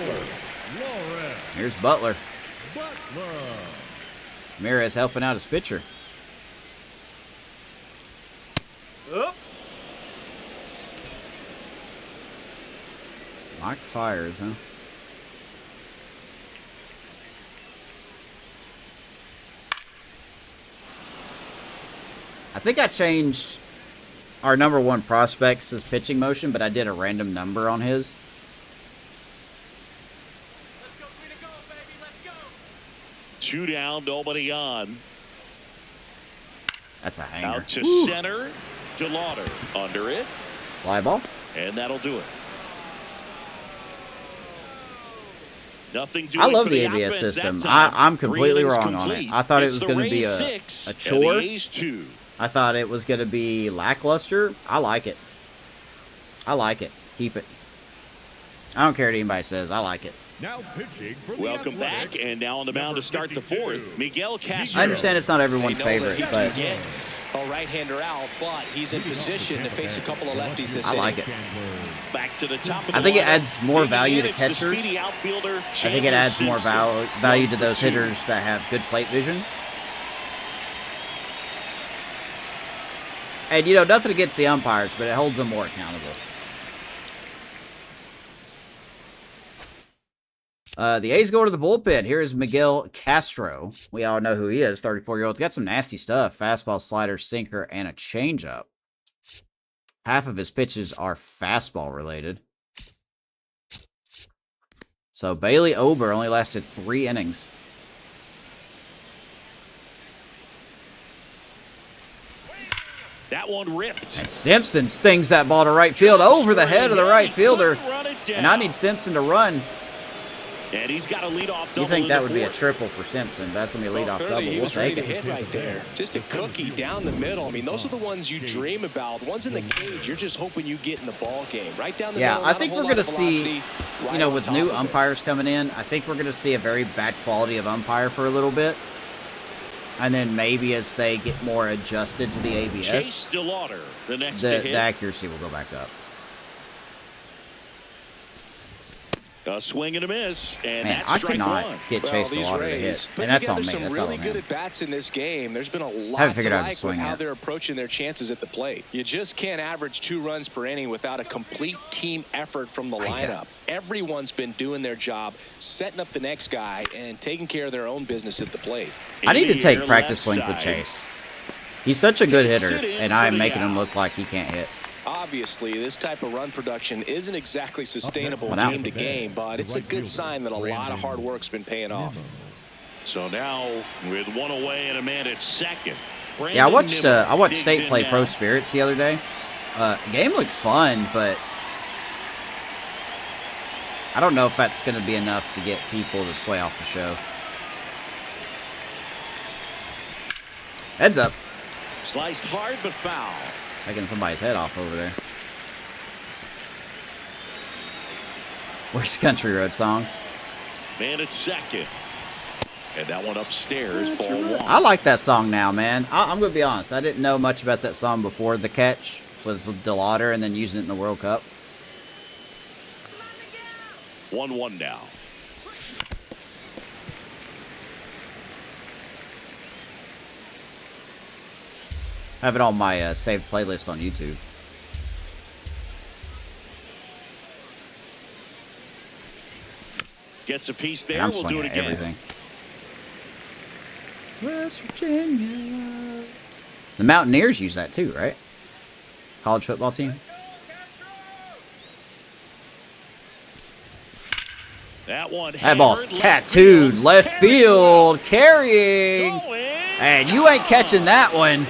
Lawrence Here's Butler. Butler. Ramirez helping out his pitcher. Up. Mike Fires, huh? I think I changed our number one prospect's pitching motion, but I did a random number on his. Let's go green and gold, baby. Let's go. 2 down, nobody on. That's a hanger. Out to center. DeLauder under it. Fly ball. And that'll do it. Nothing doing I love for the the ABS offense system. that time. I'm completely 3 innings wrong on it. complete. I thought it It's was the going to be Rays a 6 and chore. the A's 2. I thought it was going to be lackluster. I like it. I like it. Keep it. I don't care what anybody says. I like it. Now pitching for the Welcome back, Athletics, and now on the mound to start the 4th, Miguel Castro. I understand it's not everyone's They know that favorite, he but can get a right-hander out, but he's in position to face a couple of lefties this I like inning. it. Back to the top of I the think it lineup. adds more Digging value in, to it's the catchers. speedy outfielder, I think it Chandler adds more Simpson. value to 1 for those 2. hitters that have good plate vision. And, you know, nothing against the umpires, but it holds them more accountable. The A's go to the bullpen. Here is Miguel Castro. We all know who he is, 34-year-old. He's got some nasty stuff. Fastball, slider, sinker, and a changeup. Half of his pitches are fastball related. So Bailey Ober only lasted 3 innings. That one ripped. And Simpson stings that ball to right field over the head of the right fielder. Run it down. And I need Simpson to run. And he's got a leadoff double. You think in that the would be a 4th. triple for Simpson, but that's going to be a leadoff Clearly double. he We'll was ready take to it. hit right there. Just a cookie down the middle. I mean, those are the ones you dream about. The ones in the cage, you're just hoping you get in the ball game. Right down the Yeah, middle. I not a think whole we're lot going to of see, velocity, right you know, on with top new of it. umpires coming in, I think we're going to see a very bad quality of umpire for a little bit. And then maybe as they get more adjusted to the ABS, Chase DeLauder, the next to hit. the accuracy will go back up. A swing and a miss, and Man, that's I strike cannot 1. get Well, Chase these DeLauder to Rays hit. put And that's on together me. some That's all really on good him. at bats in this game. There's been a lot Haven't figured to out how to like swing with how yet. they're approaching their chances at the plate. You just can't average 2 runs per inning without a complete team effort from the lineup. Everyone's been doing their job, setting up the next guy, and taking care of their own business at the plate. I need to In take the practice left swings with side. Chase. He's such a good Takes hitter, it in and for I'm the making him out. look like he can't hit. Obviously, this type of run production isn't exactly sustainable Well, now- game to game, but it's a good sign that a lot of hard work's been paying off. So now, with 1 away and a man at second. Yeah, I watched Brandon State digs in play now. Pro Spirits the other day. The game looks fun, but I don't know if that's going to be enough to get people to sway off the show. Heads up. Sliced hard but foul. Taking somebody's head off over there. Where's Country Road song? Man at second. And that one upstairs, ball 1. I like that song now, man. I'm going to be honest. I didn't know much about that song before the catch with DeLauder and then using it in the World Cup. 1-1 now. I have it on my saved playlist on YouTube. Gets a piece there. And I'm We'll do swinging it at again. everything. West Virginia. The Mountaineers use that too, right? College football team. That one. That ball's hammered tattooed left Carry field, carrying. Going. And you ain't catching that one.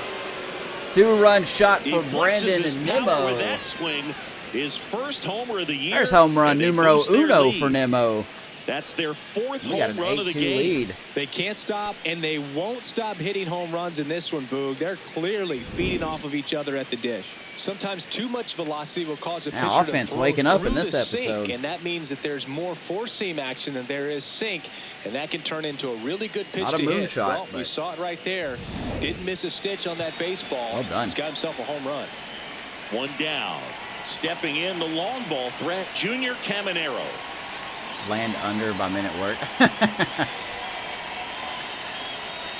2-run shot He for flexes Brandon his and power Nemo. with that swing. His first homer of the year. There's home run and they numero boost their uno lead. for Nemo. That's their 4th We got home an run of the 8-2 game. lead. They can't stop, and they won't stop hitting home runs in this one, Boog. They're clearly feeding off of each other at the dish. Sometimes too much velocity will cause a pitcher Now, to offense throw waking up through in this the sink, episode. and that means that there's more four-seam action than there is sink, and that can turn into a really good pitch Not a to hit. moonshot, Well, we but- saw it right there. Didn't miss a stitch on that baseball. Well done. He's got himself a home run. 1 down. Stepping in the long ball threat, Junior Caminero. Land under by minute work.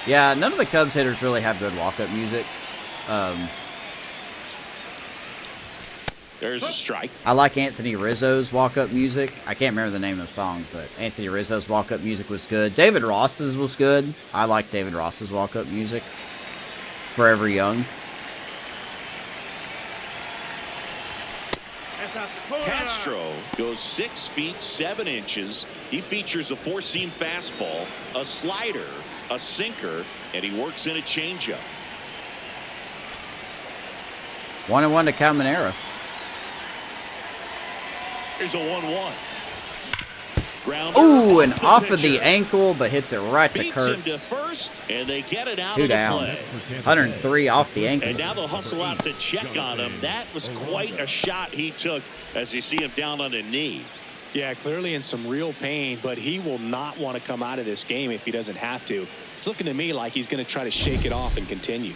Yeah, none of the Cubs hitters really have good walk-up music. There's a strike. I like Anthony Rizzo's walk-up music. I can't remember the name of the song, but Anthony Rizzo's walk-up music was good. David Ross's was good. I like David Ross's walk-up music. Forever Young. Castro goes 6 feet 7 inches. He features a four-seam fastball, a slider, a sinker, and he works in a changeup. 1-1 to Caminero. Here's a 1-1. Ooh, and off of the ankle, but hits it right to Beats him to Kurtz. first, and they get it out 2 of the down. play. 103 off the ankle. And now they'll hustle out to check on him. That was quite a shot he took as you see him down on a knee. Yeah, clearly in some real pain, but he will not want to come out of this game if he doesn't have to. It's looking to me like he's going to try to shake it off and continue.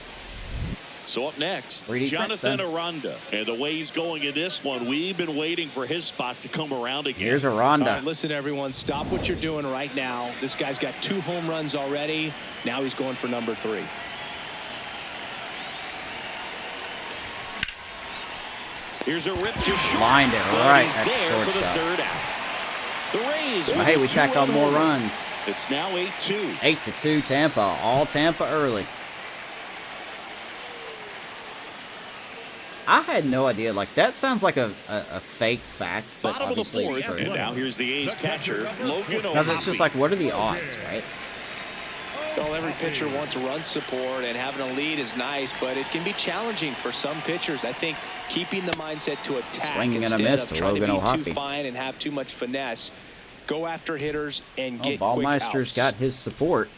So up next, 3D Jonathan prints, Aranda. And the way he's going in this one, we've been waiting for his spot to come around again. Here's All Aranda. right, listen, everyone, stop what you're doing right now. This guy's got 2 home runs already. Now he's going for number 3. Here's a rip to short. Lined it But right he's at there for the shortstop. 3rd out. The Rays. But with hey, a we tack on 2-1 more lead. runs. It's now 8-2. 8-2 Tampa. All Tampa early. I had no idea. Like, that sounds like a fake fact, but Bottom of the obviously it's 4th. true. And now here's the A's catcher, Logan Because it's just O'Hoppe. like, what are the odds, right? Well, every pitcher wants run support, and having a lead is nice, but it can be challenging for some pitchers. I think keeping the mindset to attack Swinging and a instead miss of to trying to Logan be too O'Hoppe. fine and have too much finesse. Go after hitters and get quick Baumeister's outs. got his support.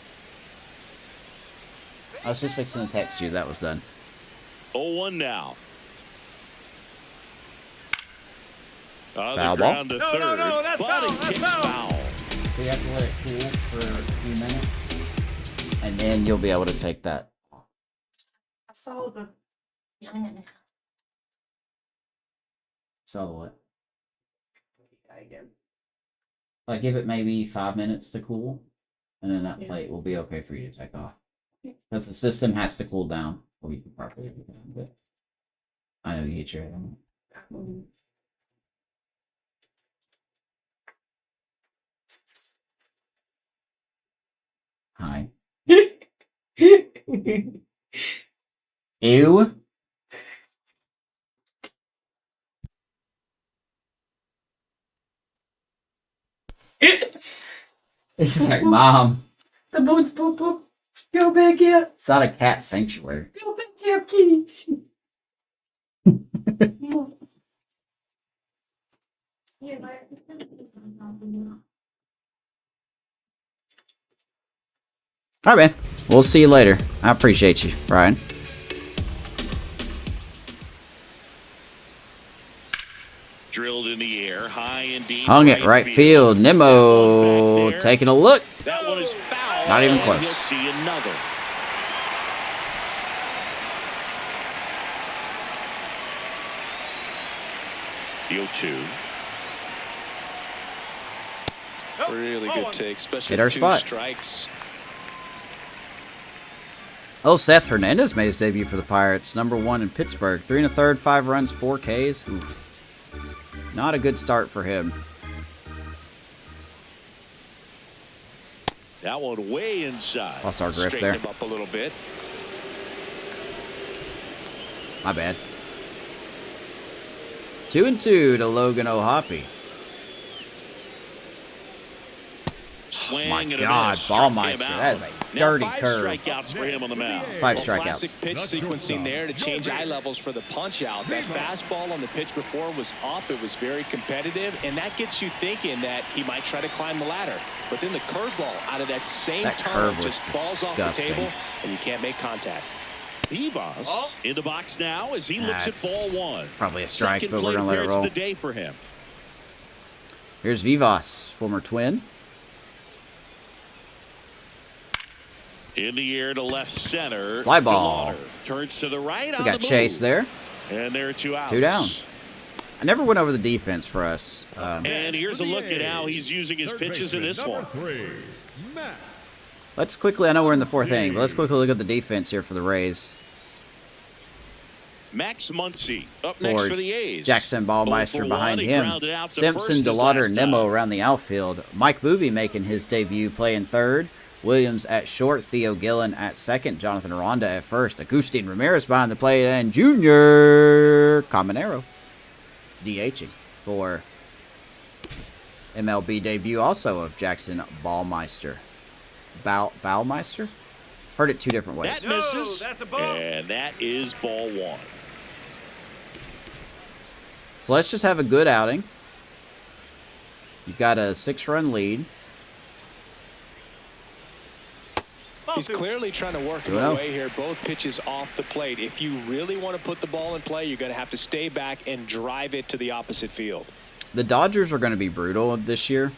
I was just fixing to text you. That was done. 0-1 now. On Foul the ball. ground to No, third. no, no, that's But he foul, that's kicks foul. foul. We have to let it cool for a few minutes, and then you'll be able to take that. I saw the. So what? Like, give it maybe 5 minutes to cool, and then that plate will be okay for you to take off. Because the system has to cool down before you can properly do that. But I know you get your head on it. Hi. Ew. He's like, Mom, The boots, boop, boop. Go back here. it's not a cat sanctuary. Go back here, please. All right, man. We'll see you later. I appreciate you, Brian. Drilled in the air, high and deep. Hung it right field. Nemo Back there. taking a look. That one is foul. Not even and close. He'll see another. The 0-2. Really good take, especially Hit our with 2 spot. strikes. Oh, Seth Hernandez made his debut for the Pirates. Number 1 in Pittsburgh. 3 1/3, 5 runs, 4 Ks. Oof. Not a good start for him. That one way inside. Lost our grip Straighten there. him up a little bit. My bad. 2-2 to Logan O'Hoppe. Swing My and a God, miss. Struck him Baumeister, out. that is a Now dirty 5 curve. strikeouts for him on the mound. 5 Classic strikeouts. pitch sequencing there to change eye levels for the punch out. That fastball on the pitch before was up. It was very competitive, and that gets you thinking that he might try to climb the ladder. But then the curveball out of that same That tunnel curve was just falls off the disgusting. table, and you can't make contact. Vivas in the box now as he looks at That's ball 1. probably a strike, Second but we're plate going to let it appearance roll. of the day for him. Here's Vivas, former Twin. In the air to left center. Fly ball. DeLauder turns to the right. We got Chase there. And there are 2 outs. 2 down. I never went over the defense for us. And here's a look at how he's using his pitches in this one. 3, Matt. Let's quickly, I know we're in the 4th inning, but let's quickly look at the defense here for the Rays. Max Muncy up next for the A's. Jackson 0 for Baumeister 1. behind He him. grounded out to Simpson, first his DeLauder, last Nemo time. around the outfield. Mike Boeve making his debut playing third. Williams at short. Theo Gillen at second. Jonathan Aranda at first. Agustin Ramirez behind the plate. And Junior Caminero DHing for MLB debut also of Jackson Baumeister. Baumeister? Heard it two different ways. That misses, that's a ball. and that is ball one. So let's just have a good outing. You've got a 6-run lead. He's clearly trying to work him away here. Both pitches off the plate. If you really want to put the ball in play, you're going to have to stay back and drive it to the opposite field. The Dodgers are going to be brutal this year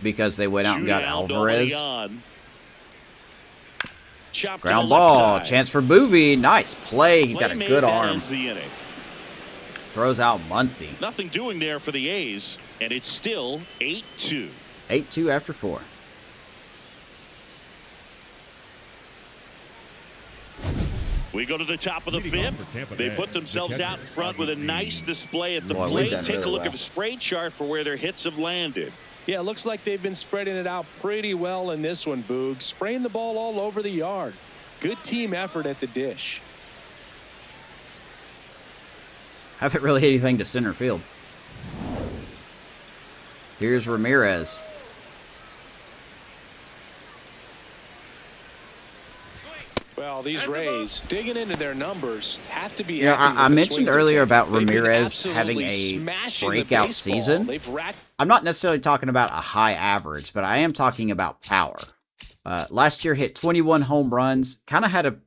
because they went out and got Alvarez. Ground ball. Chance for Boeve. Nice play. He's got a good arm. Throws out Muncy. Nothing doing there for the A's, and it's still 8-2. 8-2 after 4. We go to the top of the fifth. They put themselves out in front with a nice display at the Boy, we've plate. done Take really a look well. at the spray chart for where their hits have landed. Yeah, it looks like they've been spreading it out pretty well in this one, Boog. Spraying the ball all over the yard. Good team effort at the dish. Haven't really hit anything to center field. Here's Ramirez. Well, these Rays, digging into their numbers, have to be. You know, happy with I the mentioned swings they're earlier taking. about They've been Ramirez having absolutely a smashing the breakout baseball. season. They've racked. I'm not necessarily talking about a high average, but I am talking about power. Last year hit 21 home runs, kind of had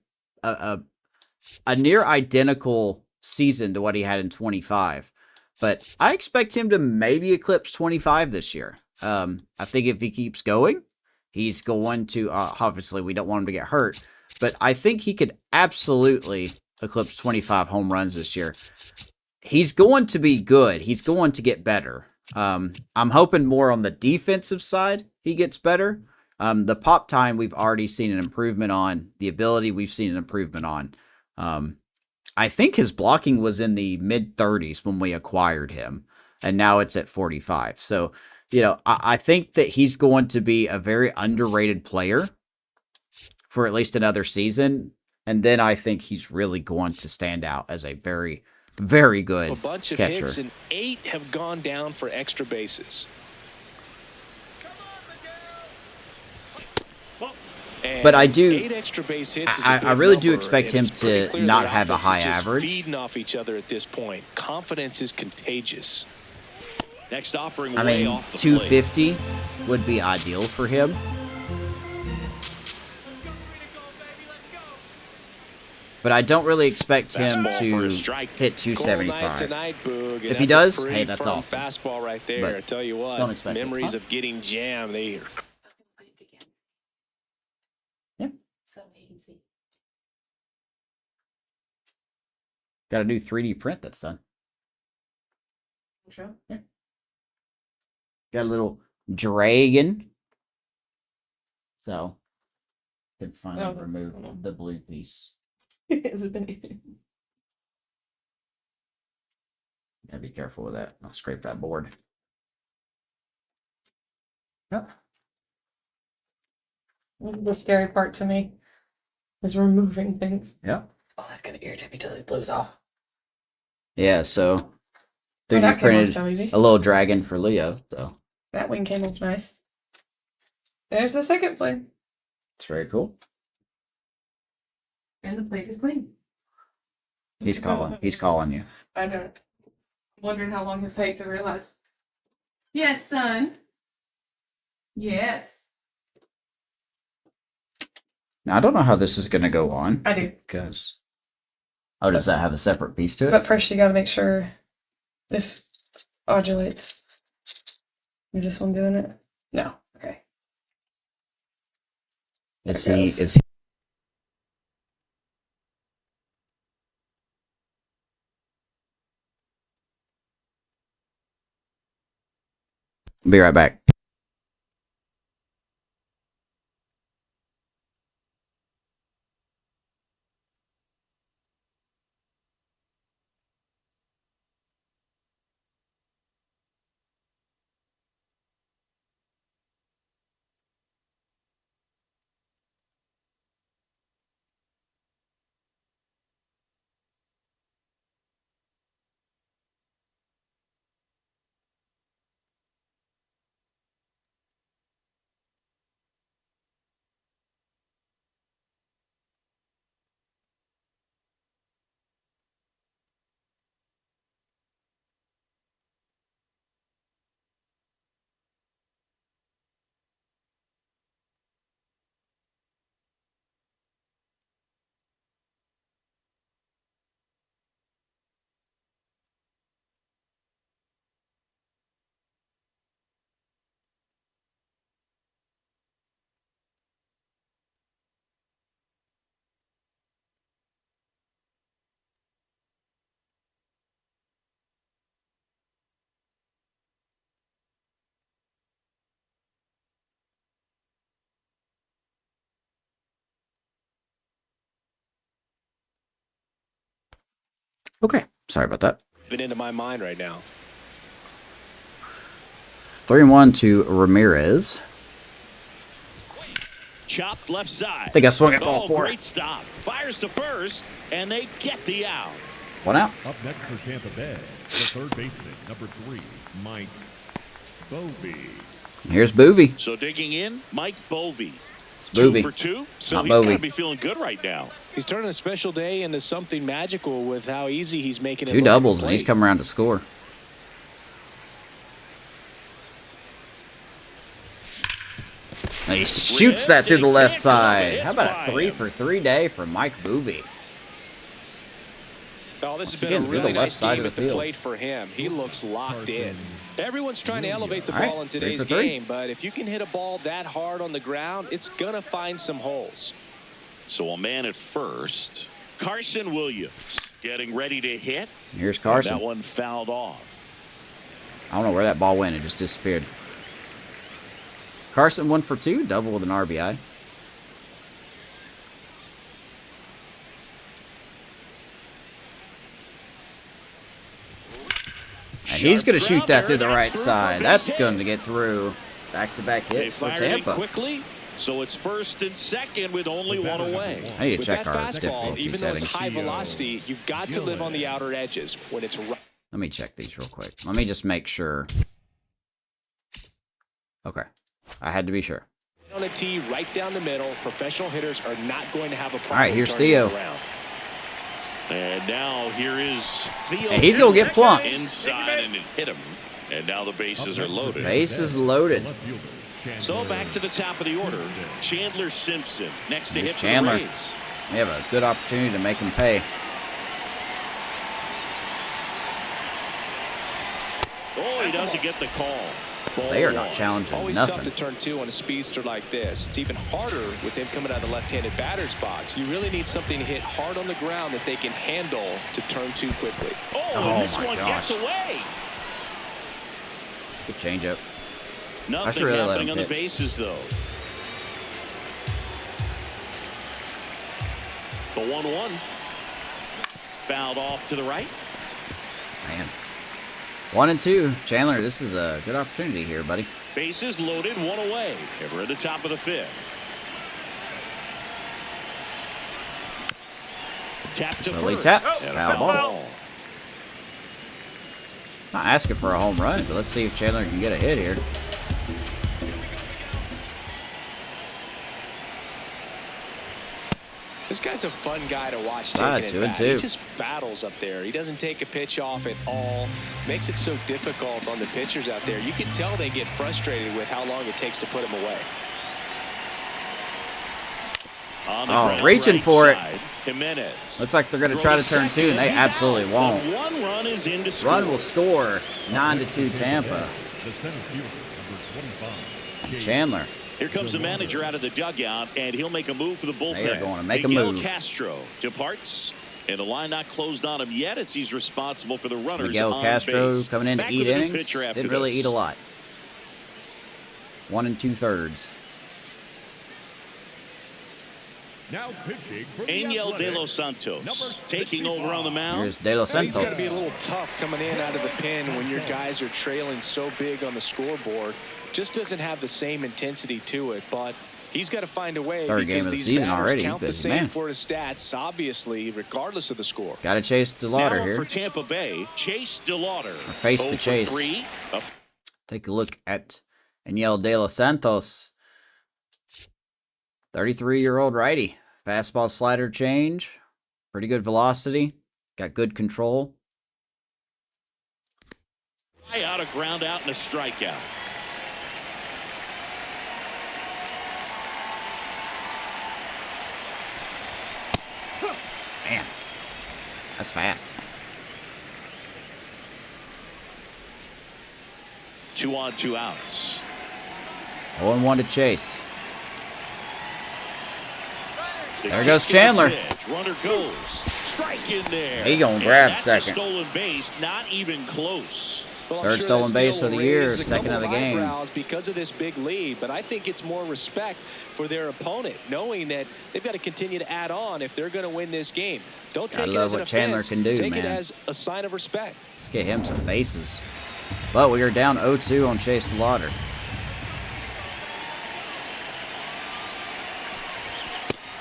a near identical season to what he had in 25. But I expect him to maybe eclipse 25 this year. I think if he keeps going, he's going to, obviously we don't want him to get hurt, but I think he could absolutely eclipse 25 home runs this year. He's going to be good. He's going to get better. I'm hoping more on the defensive side he gets better. The pop time we've already seen an improvement on. The ability we've seen an improvement on. I think his blocking was in the mid-30s when we acquired him, and now it's at 45. So, you know, I think that he's going to be a very underrated player for at least another season, and then I think he's really going to stand out as a very, very good A bunch of catcher. hits and 8 have gone down for extra bases. And But I do- 8 extra base hits is a I good really do number, expect and him it's pretty to clear not their have a offense is high just average. feeding off each other at this point. Confidence is contagious. Next offering I way mean, off the 250 would be ideal for him. But I don't really expect him Fastball for to a strike. hit Cold night 275. tonight, Boog, and If he that's a does, pretty hey, that's firm awesome. Fastball right there. But I tell you what, don't expect it, memories huh? of getting jammed. They Yeah. So he can see. Got a new 3D print that's done. Sure. Got a little dragon. So, could finally Oh, remove hold on. the blue piece. Has it been? Gotta be careful with that. I'll scrape that board. Yep. The scary part to me is removing things. Yep. Oh, that's gonna irritate me till it blows off. Yeah, so Oh, 3D that came off printed so easy. a little dragon for Leo. So, That wing came off nice. There's the second plate. it's very cool. And the plate is clean. He's calling. He's calling you. I know. I'm wondering how long it'll take to realize. Yes, son. Yes. Now, I don't know how this is going to go on. I do. Because, oh, does that have a separate piece to it? But first you gotta make sure this undulates. Is this one doing it? No. Okay. Is there he? goes. Is he? Be right back. Okay, sorry about that. Been into my mind right now. 3-1 to Ramirez. Chopped left side. I think I swung it ball for great stop. Fires to first, and they get the out. 1 out. Up next for Tampa Bay, the third baseman, number 3, Mike Boeve. Here's Boeve. So digging in, Mike Boeve. It's 2 Boeve. for 2, so Not he's got Boeve. to be feeling good right now. He's turning a special day into something magical with how easy he's making it. 2 doubles, and he's coming around to score. And he shoots that through the left side. How about a 3 for 3 day from Mike Boeve? Oh, this has Once been again, a through the really left nice side game of at the the field. plate for him. He looks locked in. Everyone's trying to elevate the All right, ball in 3 today's for 3. game, but if you can hit a ball that hard on the ground, it's going to find some holes. So a man at first. Carson Williams getting ready to hit. Here's And Carson. that one fouled off. I don't know where that ball went. It just disappeared. Carson 1 for 2, double with an RBI. And he's going to shoot that through the right side. That's going to get through. Back-to-back They hits for fired it Tampa. quickly, so it's first and second with only one away. I need to With check that our fastball, difficulty even though it's settings. high velocity, you've got to live on the outer edges when it's right. Let me check these real quick. Let me just make sure. Okay. I had to be sure. On a tee right down the middle. Professional hitters are not going to have a problem. All right, here's turning Theo. it around. And now here is Theo. And he's going to get plunked. Inside and it hit him. And now the bases are loaded. Bases loaded. So back to the top of the order. Chandler Simpson next to Here's hit Chandler. for the Rays. We have a good opportunity to make him pay. Oh, he doesn't get the call. Ball They are one. not challenging Always tough nothing. to turn 2 on a speedster like this. It's even harder with him coming out of the left-handed batter's box. You really need something to hit hard on the ground that they can handle to turn 2 quickly. Oh, Oh, and this my one gosh. gets away. Good changeup. Nothing really let happening him on the pitch. bases, though. The 1-1. Fouled off to the right. Man. 1 and 2. Chandler, this is a good opportunity here, buddy. Bases loaded, 1 away. And we're at the top of the 5th. Tap to Early first. tap. And a Foul ball. Not asking for a home run, but let's see if Chandler can get a hit here. This guy's a fun guy to watch Side, taking 2 it and back. 2. He just battles up there. He doesn't take a pitch off at all. Makes it so difficult on the pitchers out there. You can tell they get frustrated with how long it takes to put him away. On the Oh, ground reaching right for it. side, Jimenez. Looks like they're going to try to turn 2, and they absolutely won't. But 1 run is in to score. Run will score. 9-2 Tampa. The center fielder, number 25, Chandler. Here comes the manager out of the dugout, and he'll make a move for the bullpen. They are going to make a Miguel move. Castro departs, and the line not closed on him yet as he's responsible for the runners Miguel on Castro base. coming in to Back eat with a new innings. pitcher after Didn't really this. eat a lot. 1 2/3. Now pitching for the Angel De Los Athletics, Santos number taking over on the mound. Here's De Los He's got to be a Santos. little tough coming in out of the pen when your guys are trailing so big on the scoreboard. Just doesn't have the same intensity to it, but he's got to find a way. Third because game of the these season batters already. He's count the busy same man. for his stats, obviously, regardless of the score. Got to chase Now DeLauder up here. for Tampa Bay, Chase DeLauder. Or face 0 the for chase. 3. Take a look at Angel De Los Santos. 33-year-old righty. Fastball slider change. Pretty good velocity. Got good control. High out, a ground out, and a strikeout. Man, that's fast. 2 on, 2 outs. 0-1 to chase. The There kick goes to the Chandler. pitch. Runner goes. Strike in there. He gonna And grab that's second. A stolen base, not even close. Well, I'm Third sure stolen that base still of the year, raises a second couple of the game. eyebrows because of this big lead, but I think it's more respect for their opponent, knowing that they've got to continue to add on if they're going to win this game. Don't take it love as an what Chandler offense. can do, Take it man. as a sign of respect. Let's get him some bases. But we are down 0-2 on Chase DeLauder.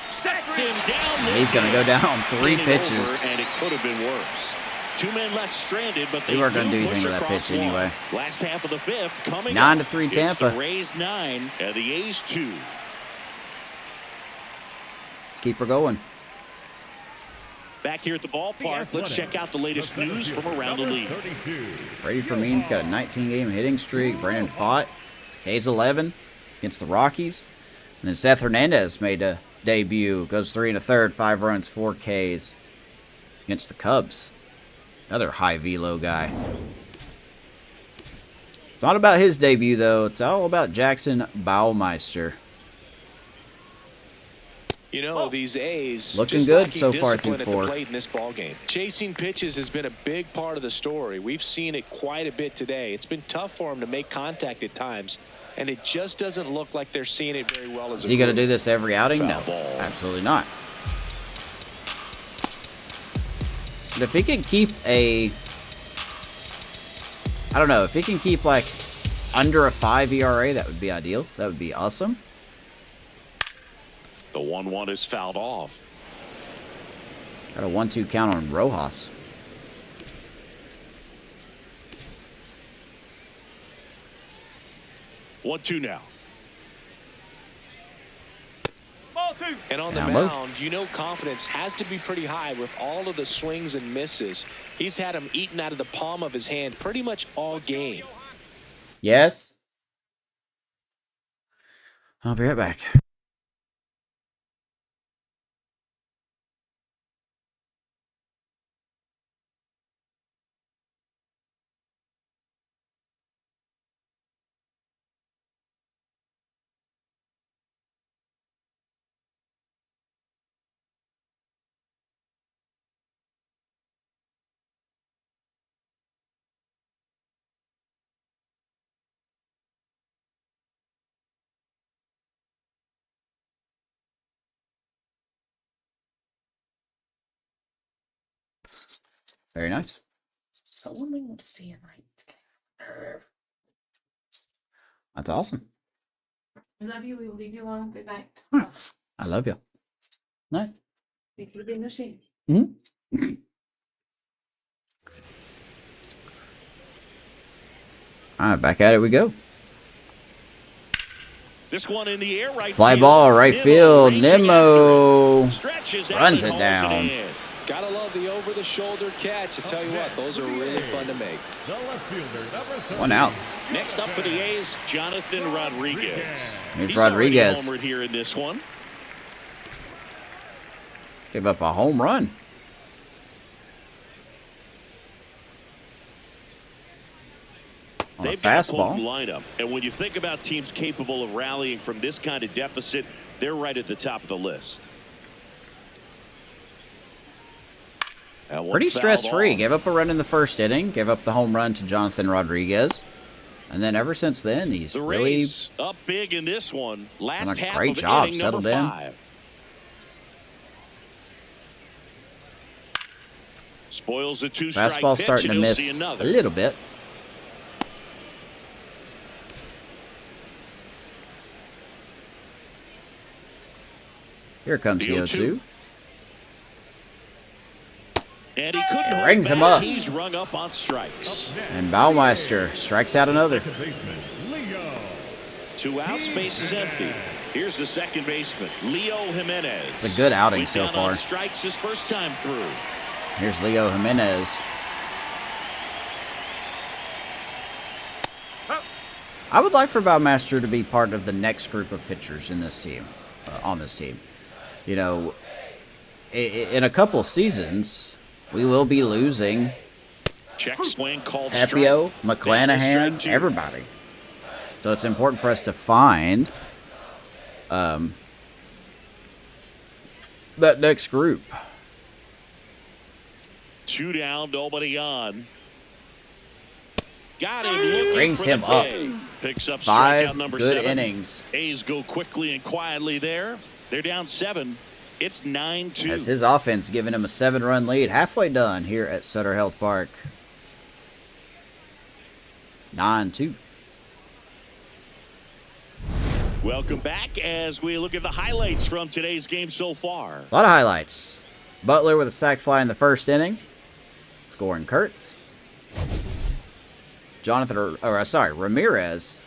Sets him down. He's going to go down 3 Inning pitches. over, and it could have been worse. 2 men left stranded, but they We weren't gonna do do push anything to that across pitch one. anyway. Last half of the 5th coming 9-3 up. Tampa. It's the Rays 9 and the A's 2. Let's keep her going. Back here at the ballpark, let's check out the latest news from around the league. Brady Fermin's got a 19-game hitting streak. Brandon Pott, K's 11 against the Rockies. And then Seth Hernandez made a debut. Goes 3 1/3, 5 runs, 4 Ks against the Cubs. Another high velo guy. It's not about his debut, though. It's all about Jackson Baumeister. You know, these A's looking just good lacking so far through discipline at 4. the plate in this ball game. Chasing pitches has been a big part of the story. We've seen it quite a bit today. It's been tough for them to make contact at times, and it just doesn't look like they're seeing it very well as Is he going to do group. this every outing? Foul No, ball. absolutely not. But if he can keep I don't know, if he can keep like under a 5 ERA, that would be ideal. That would be awesome. The 1-1 is fouled off. Got a 1-2 count on Rojas. One, two now. Ball 2. And on the Down low. mound, you know confidence has to be pretty high with all of the swings and misses. He's had them eaten out of the palm of his hand pretty much all game. Yes. I'll be right back. Very nice. But one wing would stay in right. That's awesome. I love you. We will leave you alone. Good night. I love you. Nice. Thank you for being the All right, back at it we go. This one in the air, right Fly field. ball, right field. raging after Nimmo it. Stretches out runs and it hauls down. in. Gotta love the over-the-shoulder catch. I tell you what, those are really fun to make. The left fielder, number 30. 1 out. Next up for the A's, Jonathan Rodriguez. Here's He's already Rodriguez. homered here in this one. Give up a home run. On a They've got a potent fastball. lineup, and when you think about teams capable of rallying from this kind of deficit, they're right at the top of the list. That one Pretty fouled stress-free. off. Gave up a run in the first inning. Gave up the home run to Jonathan Rodriguez. And then ever since then, he's The really Rays up big in this one. Last done a half great of job, inning settled number in. 5. Spoils the 2-strike fastball pitch, starting to and he'll miss see a another. little bit. Here comes the 0-2. And he couldn't hold Rings back. him up. He's rung up on strikes. And Baumeister strikes out another. Second baseman, Leo. 2 outs, base is empty. Here's the second baseman, Leo Jimenez. It's a good outing Went so down far. on strikes his first time through. Here's Leo Jimenez. I would like for Baumeister to be part of the next group of pitchers in this team, on this team. You know, in a couple seasons, we will be losing Check swing called Hapio, strike. McClanahan, Strike 2. everybody. So it's important for us to find that next group. 2 down, nobody on. Got him looking Brings for him the up. K. Picks up strikeout 5 number good 7. innings. A's go quickly and quietly there. They're down 7. It's 9-2. As his offense giving him a 7-run lead. Halfway done here at Sutter Health Park. 9-2. Welcome back as we look at the highlights from today's game so far. A lot of highlights. Butler with a sac fly in the first inning. Scoring Kurtz. Ramirez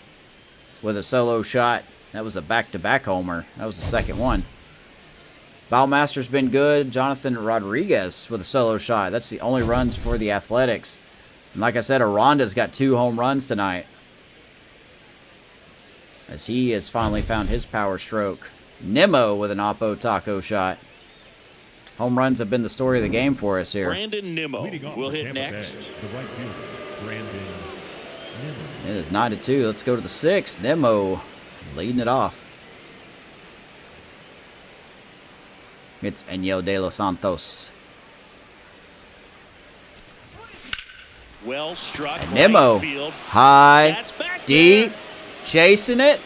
with a solo shot. That was a back-to-back homer. That was the second one. Baumeister's been good. Jonathan Rodriguez with a solo shot. That's the only runs for the Athletics. And like I said, Aranda's got 2 home runs tonight, as he has finally found his power stroke. Nimmo with an Oppo Taco shot. Home runs have been the story of the game for us here. Brandon Nimmo will hit Tampa Bay, next. the right fielder, Brandon Nimmo. It is 9-2. Let's go to the 6th. Nimmo leading it off. It's Enyo de los Santos. Well struck. And Nimmo, right field. high, That's back deep, there. chasing it.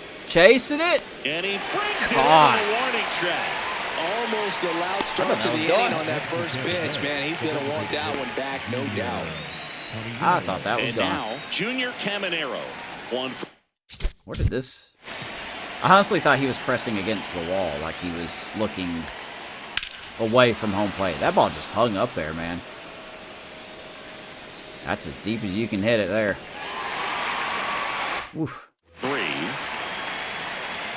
And he brings Caught. it into the warning track. Almost a loud start to the inning on that first pitch, man. He's going to want that one back, no doubt. I thought that was And gone. now, Junior Caminero. One for Where did this? I honestly thought he was pressing against the wall, like he was looking away from home plate. That ball just hung up there, man. That's as deep as you can hit it there. Oof. 3.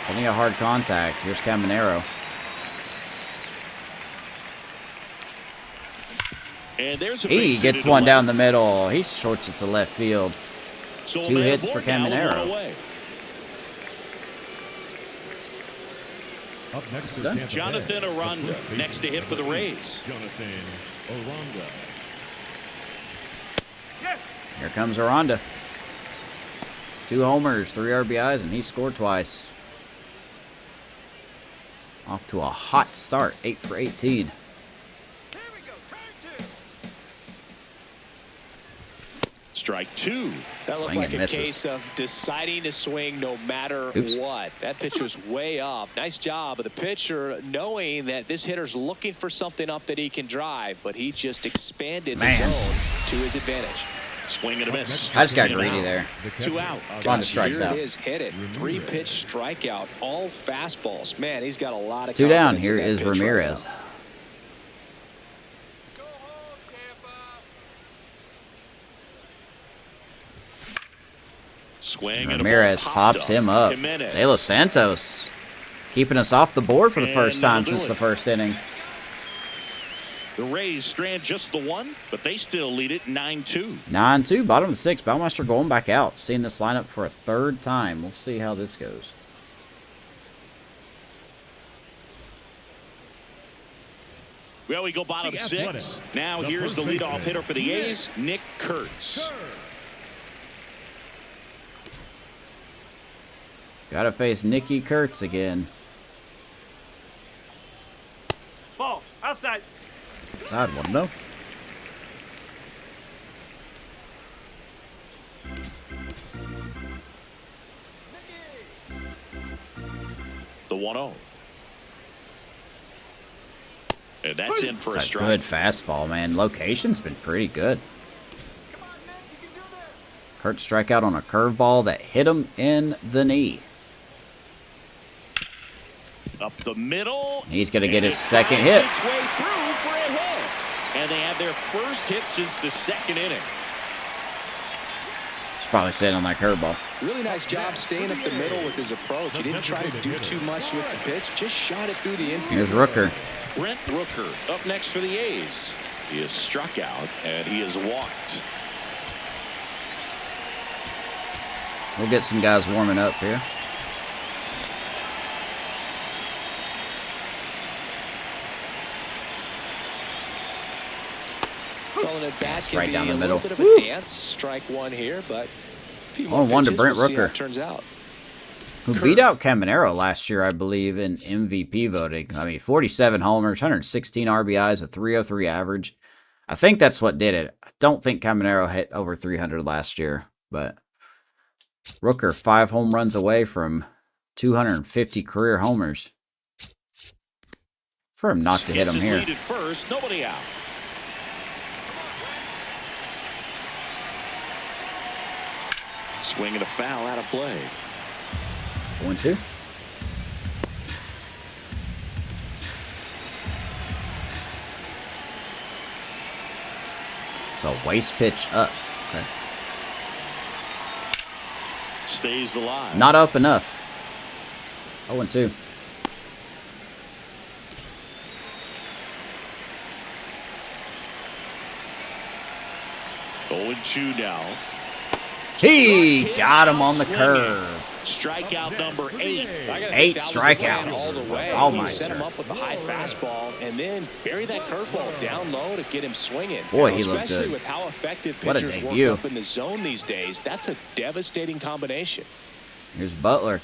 Plenty of hard contact. Here's Caminero. And there's a He base hit gets into one left. down the middle. He shorts it to left field. So a 2 man hits aboard for now, one Caminero. away. Up next for Done. Tampa Bay, Jonathan the Aranda first baseman, next to hit for the number 8, Rays. Jonathan Aranda. Here comes Aranda. 2 homers, 3 RBIs, and he scored twice. Off to a hot start, 8 for 18. Strike 2. That looked Swing like and a misses. case of deciding to swing no matter Oops. what. That pitch was way up. Nice job of the pitcher knowing that this hitter's looking for something up that he can drive, but he just expanded the Man. zone to his advantage. Swing and a miss. I just got In and greedy out. there. The 2 catcher, out. Aranda strikes Here out. it is, hit it. 3-pitch strikeout, all fastballs. Man, he's got a lot of 2 down. confidence in Here that is pitch right Ramirez. now. Swing and a Ramirez ball pops popped him up. Jimenez. De Los Santos keeping us off the board for the And first time that'll do since it. the first inning. The Rays strand just the one, but they still lead it 9-2. 9-2, bottom of the 6th. Baumeister going back out. Seeing this lineup for a 3rd time. We'll see how this goes. Well, we go bottom The 6. Athletics. Now The here's first the leadoff baseman, hitter for the Nick A's, Nick Kurtz. Gotta face Nicky Kurtz again. Ball. Outside. Side one, no. The 1-0. And that's in for a It's a strike. good fastball, man. Location's been pretty good. Kurtz strike out on a curveball that hit him in the knee. Up the middle. He's gonna get And his it second finds hit. its way through for a hit. And they have their first hit since the 2nd inning. He's probably sitting on that curveball. Really nice job staying up the middle with his approach. He didn't try to do too much with the pitch, just shot it through the infield. Here's Rooker. Brent Rooker up next for the A's. He is struck out and he is walked. We'll get some guys warming up here. Calling it back can Right be down the a middle. little bit of a Woo! dance. Strike 1 here, but a few 1-1 more to pitches, Brent we'll see how Rooker. it turns out. Who beat out Caminero last year, I believe, in MVP voting. I mean, 47 homers, 116 RBIs, a 303 average. I think that's what did it. I don't think Caminero hit over 300 last year. but Rooker 5 home runs away from 250 career homers. For him not to hit him here. Lead at first, nobody out. Swing and a foul out of play. 1-2. It's a waste pitch up. Okay. Stays alive. Not up enough. 0-2. Oh, 0-2 now. He got him on the curve. Strikeout number 8. 8 strikeouts. All the way. Baumeister. He set him up with the high fastball and then bury that curveball down low to get him swinging. Boy, he looked Especially good. with how effective What a pitchers work debut. up in the zone these days, that's a devastating combination. Here's Butler.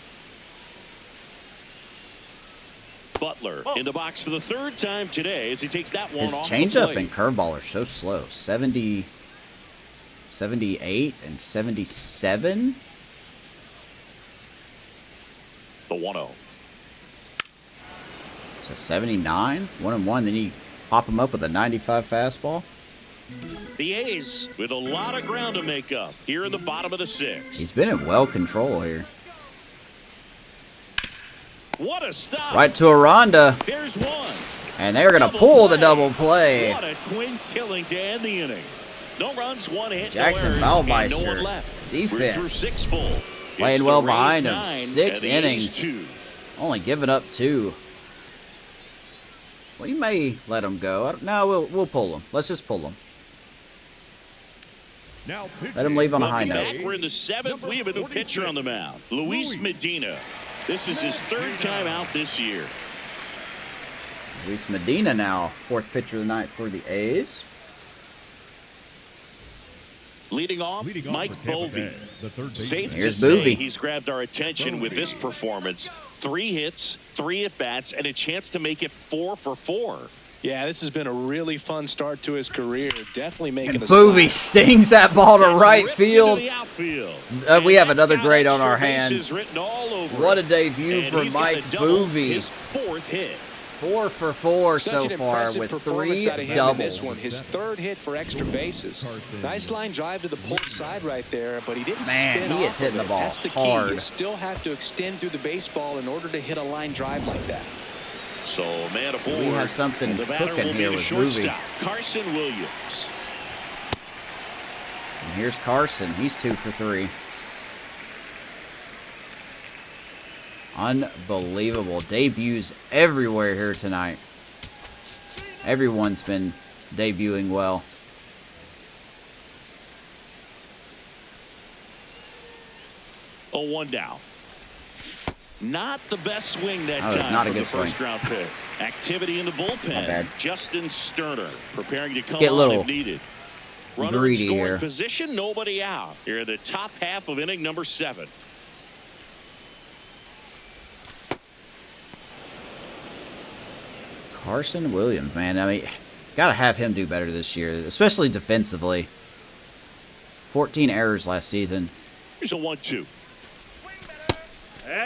Butler in the box for the 3rd time today as he takes that one His off changeup the plate. and curveball are so slow. 70, 78, and 77. The 1-0. It's a 79. 1-1. Then you pop him up with a 95 fastball. The A's with a lot of ground to make up here in the bottom of the 6th. He's been in well control here. What a stop. Right to Aranda. There's one. And they're going to pull the double play. What a twin killing to end the inning. No runs, 1 hit, Jackson no errors, and Baumeister. no one left. Defense. We're through 6 full. Playing It's the well Rays behind him. 9 6 and the A's innings. 2. Only giving up 2. We may let him go. No, we'll pull him. Let's just pull him. Now Let him leave on a high Welcome note. back. We're in the 7th. We have a new pitcher on the mound. Luis Medina. This is his 3rd time out this year. Luis Medina now, 4th pitcher of the night for the A's. Leading off, Mike for Tampa Bay, Boeve. the third baseman. Safe to Here's say Boeve. he's grabbed our attention with this performance. 3 hits, 3 at-bats, and a chance to make it 4 for 4. Yeah, this has been a really fun start to his career. Definitely making And a Boove stings that ball to That's right ripped field. into the outfield. We have And another that's got great on our extra bases hands. written all over What a it. debut And for he's got a Mike double, Boeve. His 4th hit. 4 for 4 Such so an far impressive with performance 3 out of him in doubles. this one. His 3rd hit for extra bases. Nice line drive to the pull side right there, but he didn't Man, spin he off is hitting of the it. ball That's the hard. key. You still have to extend through the baseball in order to hit a line drive like that. So, man aboard. We have something And the batter cooking will be here the with shortstop, Boove. Carson Williams. And here's Carson. He's 2 for 3. Unbelievable. Debuts everywhere here tonight. Everyone's been debuting well. Oh, 1 down. Not the best swing that That was time not a from good the first swing. round pick. Activity in the Not bullpen. bad. Justin Sterner preparing to come Get a on little if needed. Runner in greedy scoring here. position, nobody out. Here in the top half of inning number 7. Carson Williams, man. I mean, got to have him do better this year, especially defensively. 14 errors last season. Here's a 1-2.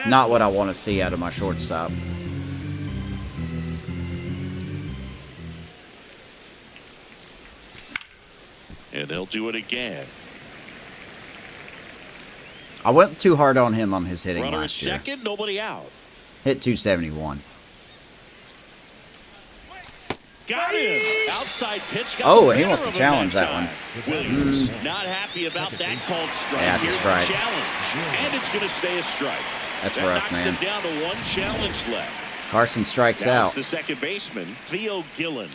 Not what I want to see out of my shortstop. And they'll do it again. I went too hard on him on his hitting Runner at last year. second, nobody out. Hit 271. Got him. Outside pitch. Got Oh, the he better wants to of him challenge that time. Williams not happy about that called strike. Yeah, it's a Here's strike. the challenge. And it's going to stay a strike. That's that rough, knocks man. it down to 1 challenge left. Carson strikes Now out. it's the second baseman, Theo Gillen.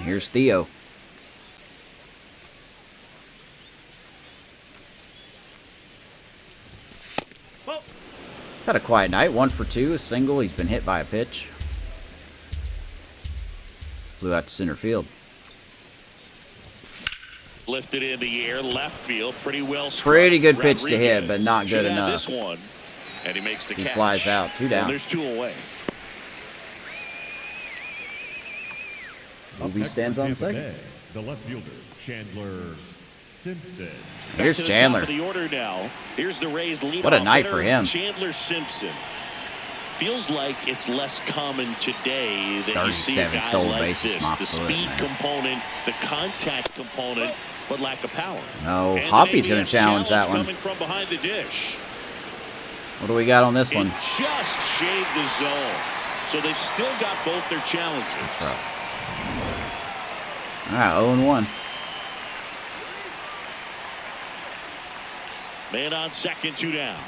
Here's Theo. Well, He's had a quiet night. 1 for 2, a single. He's been hit by a pitch. Flew out to center field. Lifted in the air, left field, pretty well struck. Pretty good pitch to hit, Rodriguez but not good should have enough. This one, and he makes the He catch. flies out. 2 And down. there's 2 away. Up Boeve next stands for on Tampa second. Bay, the left fielder, Chandler Simpson. Here's Back to the Chandler. top of the order now. Here's the Rays lead. What a night for him. Chandler Simpson. Feels like it's less common today that you see a 37 guy stolen like bases, this. my The foot, speed man. component, the contact component, but lack of power. No, And Hoppy's maybe going a to challenge that one. coming from behind the dish. What do we got on this It one? just shaved the zone. So they've still got both their challenges. That's rough. All right, 0-1. Man on second, 2 down.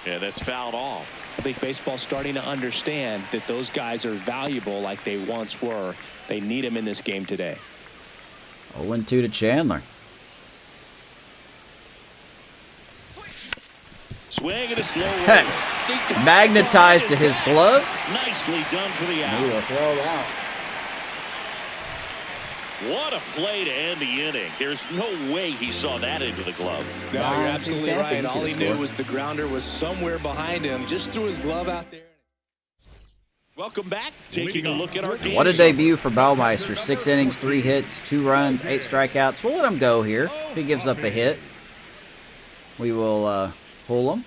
Yeah, that's fouled off. I think baseball's starting to understand that those guys are valuable like they once were. They need them in this game today. 0-2 to Chandler. Swing and a slow roll. That's magnetized to his glove. Nicely done for the He out. will throw it out. What a play to end the inning. There's no way he saw that into the glove. No, Nah, you're I absolutely think right. he All should've he knew scored. was the grounder was somewhere behind him. Just threw his glove out there. Welcome back. Taking a look at our game. What a debut for Baumeister. 6 innings, 3 hits, 2 runs, 8 strikeouts. We'll let him go here. If he gives up a hit, we will pull him.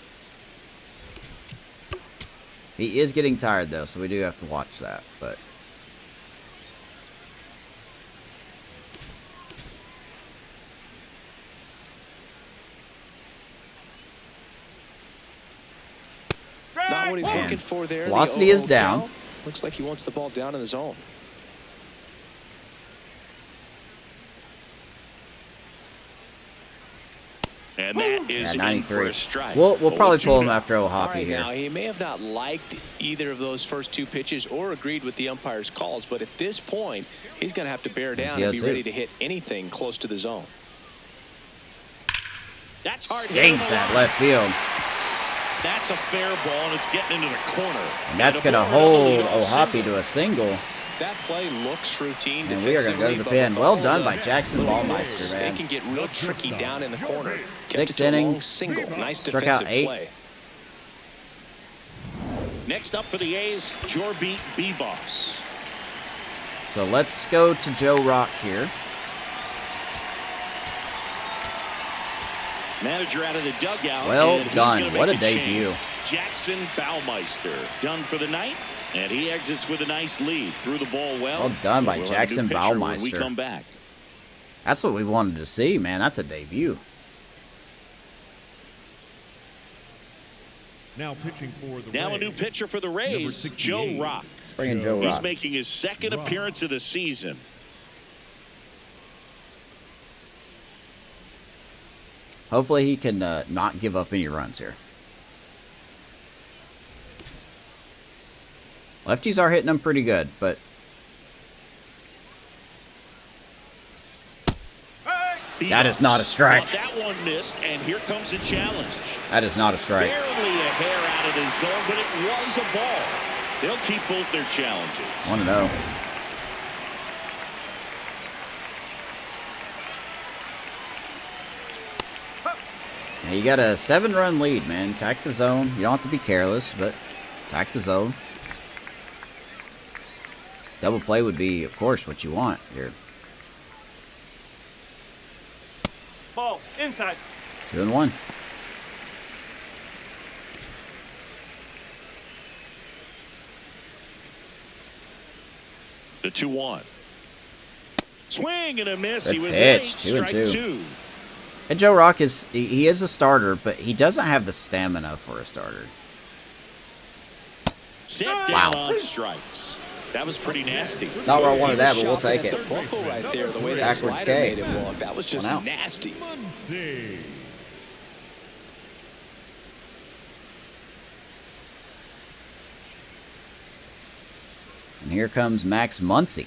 He is getting tired, though, so we do have to watch that. But Not what he's Man. looking for there. The Velocity is 0-0 down. count. Looks like he wants the ball down in the zone. And that is yeah, in for 93. a strike. We'll probably 0-2 pull him now. after All Hoppy right, here. now he may have not liked either of those first 2 pitches or agreed with the umpire's calls, but at this point, he's going to have to bear down and be 0-2. ready to hit anything close to the zone. That's hard. Stinks at left field. That's a fair ball, and it's getting into the corner. And that's the going to ball on the hold leadoff Hoppy single. to a single. That play looks routine. And we are going to go to the pen. Well done by Jackson Baumeister, They man. can get real tricky down in the corner. Kept 6 it to a long innings. single. Nice Struck out defensive 8. play. Next up for the A's, Jorbeat B-Boss. So let's go to Joe Rock here. Manager out of the dugout. Well and he's done. gonna What make a debut. change. Jackson Baumeister done for the night, and he exits with a nice lead. Threw the ball well. Well done by We'll have a new Jackson pitcher when we Baumeister. come back. That's what we wanted to see, man. That's a debut. Now pitching for the Now a Rays. new pitcher for the Rays, 68. Joe Rock. Bring in Joe He's Rock. making his second Rock. appearance of the season. Hopefully he can not give up any runs here. Lefties are hitting them pretty good, but that is not a strike. Well, that one missed, and here comes a challenge. That is not a strike. Barely a hair out of the zone, but it was a ball. They'll keep both their challenges. 1-0. Now you got a 7-run lead, man. Attack the zone. You don't have to be careless, but attack the zone. Double play would be, of course, what you want here. Ball, inside. 2-1. The 2-1. Swing and a miss. Good He was pitch, late. 2-2. Strike 2. And Joe Rock is, he is a starter, but he doesn't have the stamina for a starter. Set down Wow. on strikes. That was pretty nasty. Not where I wanted He that, was but we'll shopping take at it. the buckle right there, the way that Backwards slider K. made him walk. That was just 1 out. nasty. Muncy. And here comes Max Muncy.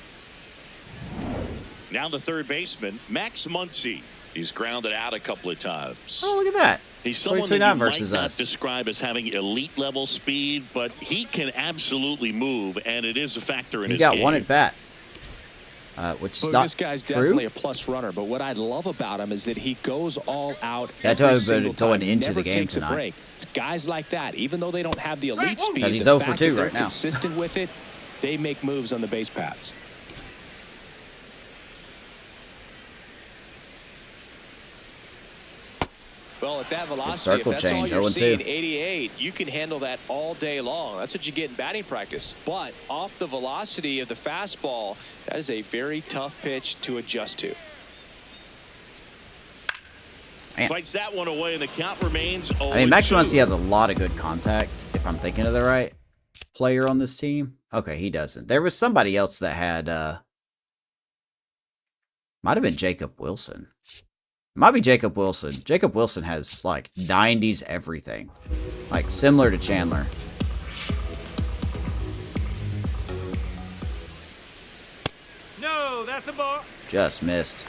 Now the third baseman, Max Muncy. He's grounded out a couple of times. Oh, look at that. He's someone that 42-9 you versus might not us. describe as having elite level speed, but he can absolutely move, and it is a factor in He his got game. 1 at bat, which is Look, not this guy's true. definitely a plus runner, but what I love about him is that he goes all out. That's every why single we're going time. He into never the game takes a tonight. break. It's guys like that, even though they don't have the elite speed, Because he's the 0 for fact 2 that they're right now. consistent with it, they make moves on the base paths. Well, at that velocity, circle if that's change, all you're 0-2. seeing, 88, you can handle that all day long. That's what you get in batting practice. But off the velocity of the fastball, that is a very tough pitch to adjust to. Man. Fights that one away, and the count remains 0-2. I mean, Max Muncy has a lot of good contact, if I'm thinking of the right player on this team. Okay, he doesn't. There was somebody else that had, might have been Jacob Wilson. Might be Jacob Wilson. Jacob Wilson has, like, 90s everything. Like, similar to Chandler. No, that's a ball. Just missed.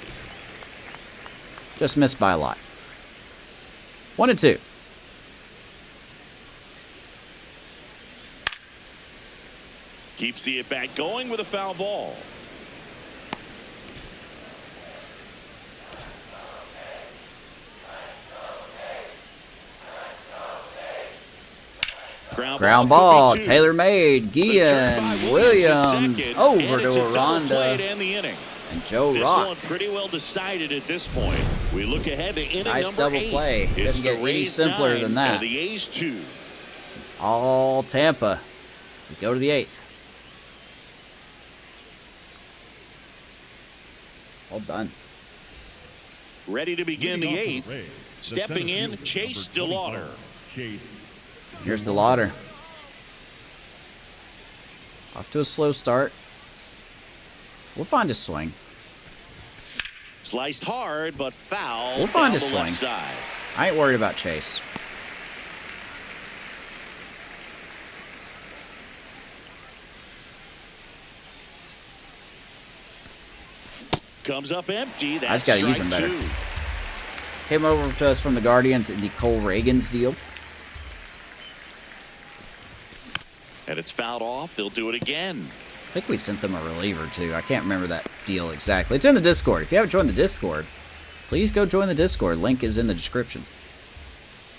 Just missed by a lot. 1-2. Keeps the at-bat going with a foul ball. Ground ball, tailor-made, Guillen, Williams, over to Aranda, and Joe Rock. This one pretty well decided at this point. We look ahead to inning Nice number double 8. play. Doesn't get any simpler 9 than that. and the A's 2. All Tampa. So we go to the 8th. All done. Ready to begin the Leading off 8th. Rays, the Stepping center in, fielder, Chase number 25, DeLauder. Chase Here's DeLauder. Off to a slow start. We'll find a swing. Sliced hard, but foul. We'll find down a the left swing. side. I ain't worried about Chase. Comes up empty. That's I just got to use him better. 2. Came over to us from the Guardians in the Cole Reagans deal. And it's fouled off. They'll do it again. I think we sent them a reliever, too. I can't remember that deal exactly. It's in the Discord. If you haven't joined the Discord, please go join the Discord. Link is in the description.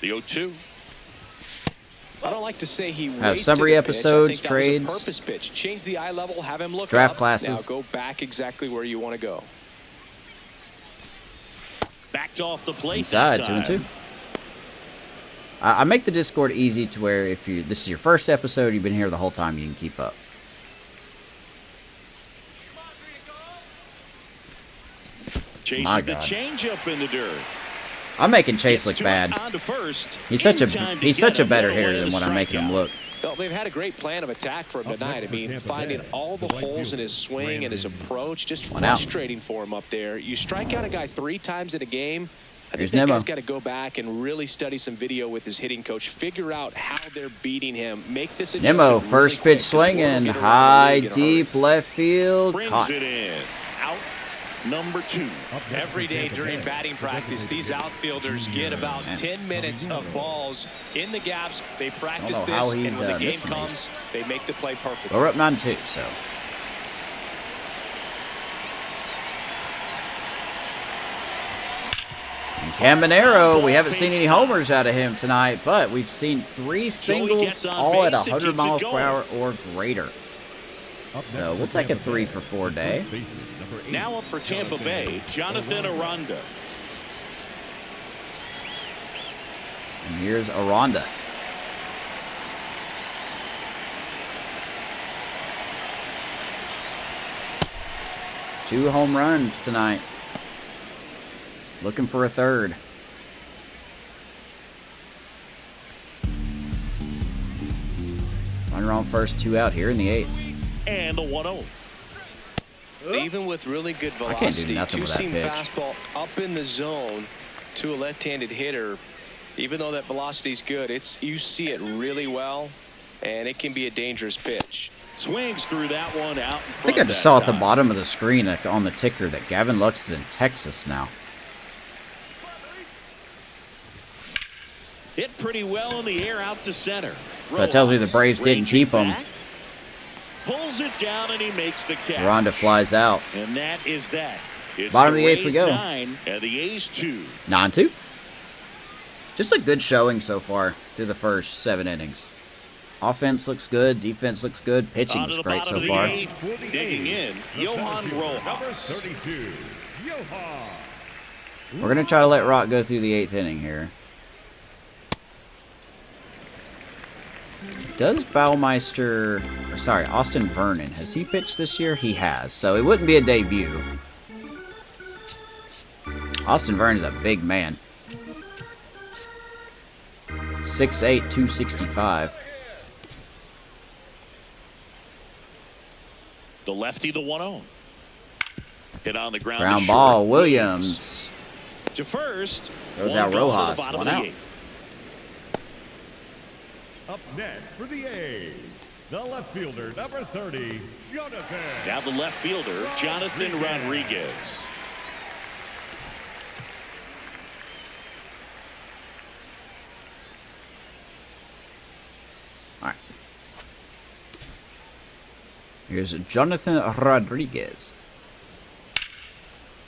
The 0-2. I don't like to say he have wasted summary a pitch. episodes, I think that trades, was a purpose pitch. Change the eye level, have him look draft up. classes. Now go back exactly where you want to go. Backed off the plate. Inside, that 2-2. time. I make the Discord easy to where if this is your first episode, you've been here the whole time, you can keep up. Chases the changeup in the dirt. I'm making Chase Gets look to bad. it, on to first. He's such In time to a get him. better They'll hitter lay than the what I'm making him strikeout. look. Well, they've had a great plan of attack for him Up tonight. I next for mean, Tampa finding Bay, all the the right holes in his fielder, swing and his Brandon. approach, just One out. frustrating for him up there. You strike out a guy 3 times in a game. I Here's think that Nemo. guy's got to go back and really study some video with his hitting coach. Figure out how they're beating him. Make this adjustment Nemo, really first quick, pitch 'cause the ball will swinging, get around the high, league in a deep, left field, Brings caught. it in. Out number 2. Up next Every for day Tampa during Bay, batting the practice, these designated outfielders get about 10 minutes of balls in the gaps. They practice know this, how and he's, when the game missing these. comes, they make the play perfect. Well, we're up 9-2, so. And Caminero, we haven't seen any homers out of him tonight, but we've seen 3 singles, gets on all at base and 100 keeps it miles per going. hour or greater. Up So next we'll for take a Tampa 3 Bay, for 4 the day. first baseman, number 8, Now up for Tampa Bay, Jonathan Aranda. And here's Aranda. Two home runs tonight. Looking for a third. Runner on first, 2 out here in the 8th. And the 1-0. Even with really good I can't do velocity, nothing with that two-seam pitch. fastball up in the zone to a left-handed hitter. Even though that velocity's good, you see it really well, and it can be a dangerous pitch. Swings through that one out. I think I just saw at the bottom of the screen on the ticker that Gavin Lux is in Texas now. Hit pretty well in the air out to center. So that tells me the Braves didn't Ranging keep him. back, pulls it down and he makes the catch. Aranda flies out. And that is that. It's Bottom of the 8th we Rays go. 9 and the A's 2. 9-2. Just a good showing so far through the first 7 innings. Offense looks good. Defense looks good. Pitching On to was the great bottom so of the far. 8th, digging in, the Johan center fielder, number Rojas. 32, Johan. We're going to try to let Rock go through the 8th inning here. Does Baumeister, or sorry, Austin Vernon, has he pitched this year? He has, so it wouldn't be a debut. Austin Vernon is a big man. 6'8", 265. The lefty, the 1-0. Hit on the ground. Ground ball, Williams. To first. Throws out Rojas. 1 out. Up next for the A's, the left fielder, number 30, Jonathan. Now the left fielder, Jonathan Rodriguez. All right. Here's Jonathan Rodriguez.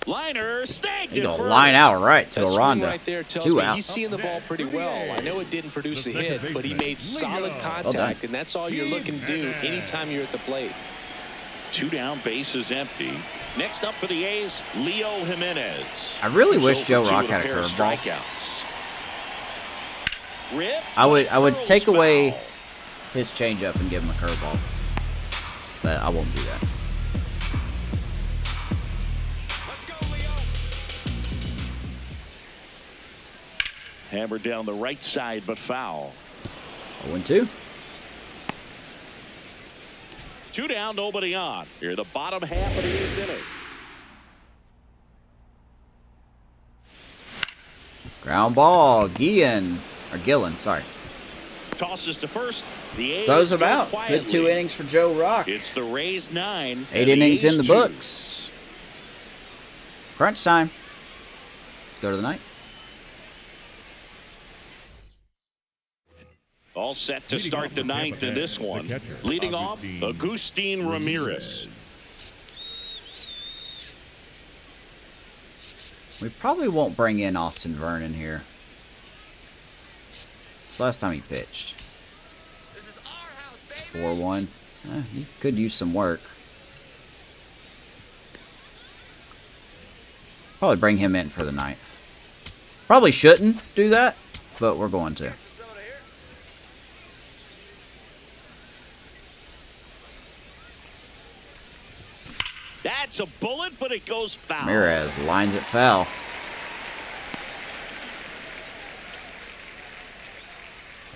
Liner snagged He's it gonna first. line out right to That swing Aranda. right there tells 2 me out. he's seeing the ball pretty well. I know it didn't produce a hit, but he made solid contact, and that's all you're looking to do anytime you're at the plate. 2 down, bases empty. Next up for the A's, Leo Jimenez. I really wish Who's Joe 0 for 2 Rock with had a pair of curveball. strikeouts. Rip, I would curls take away foul. his changeup and give him a curveball, but I won't do that. Hammered down the right side, but foul. 0-2. 2 down, nobody on. Here, the bottom half of the 8th inning. Ground ball, Gillen, sorry. Tosses to first. The A's Throws him go out. quietly. Good 2 innings for Joe Rock. It's the Rays 9. 8 and innings A's in the 2. books. Crunch time. Let's go to the ninth. All set to Leading start off the for 9th Tampa in Bay, this the one. catcher, Leading off, Agustin Ramirez. We probably won't bring in Austin Vernon here. It's last time he pitched. 4-1. He could use some work. Probably bring him in for the 9th. Probably shouldn't do that, but we're going to. That's a bullet, but it goes foul. Ramirez lines it foul.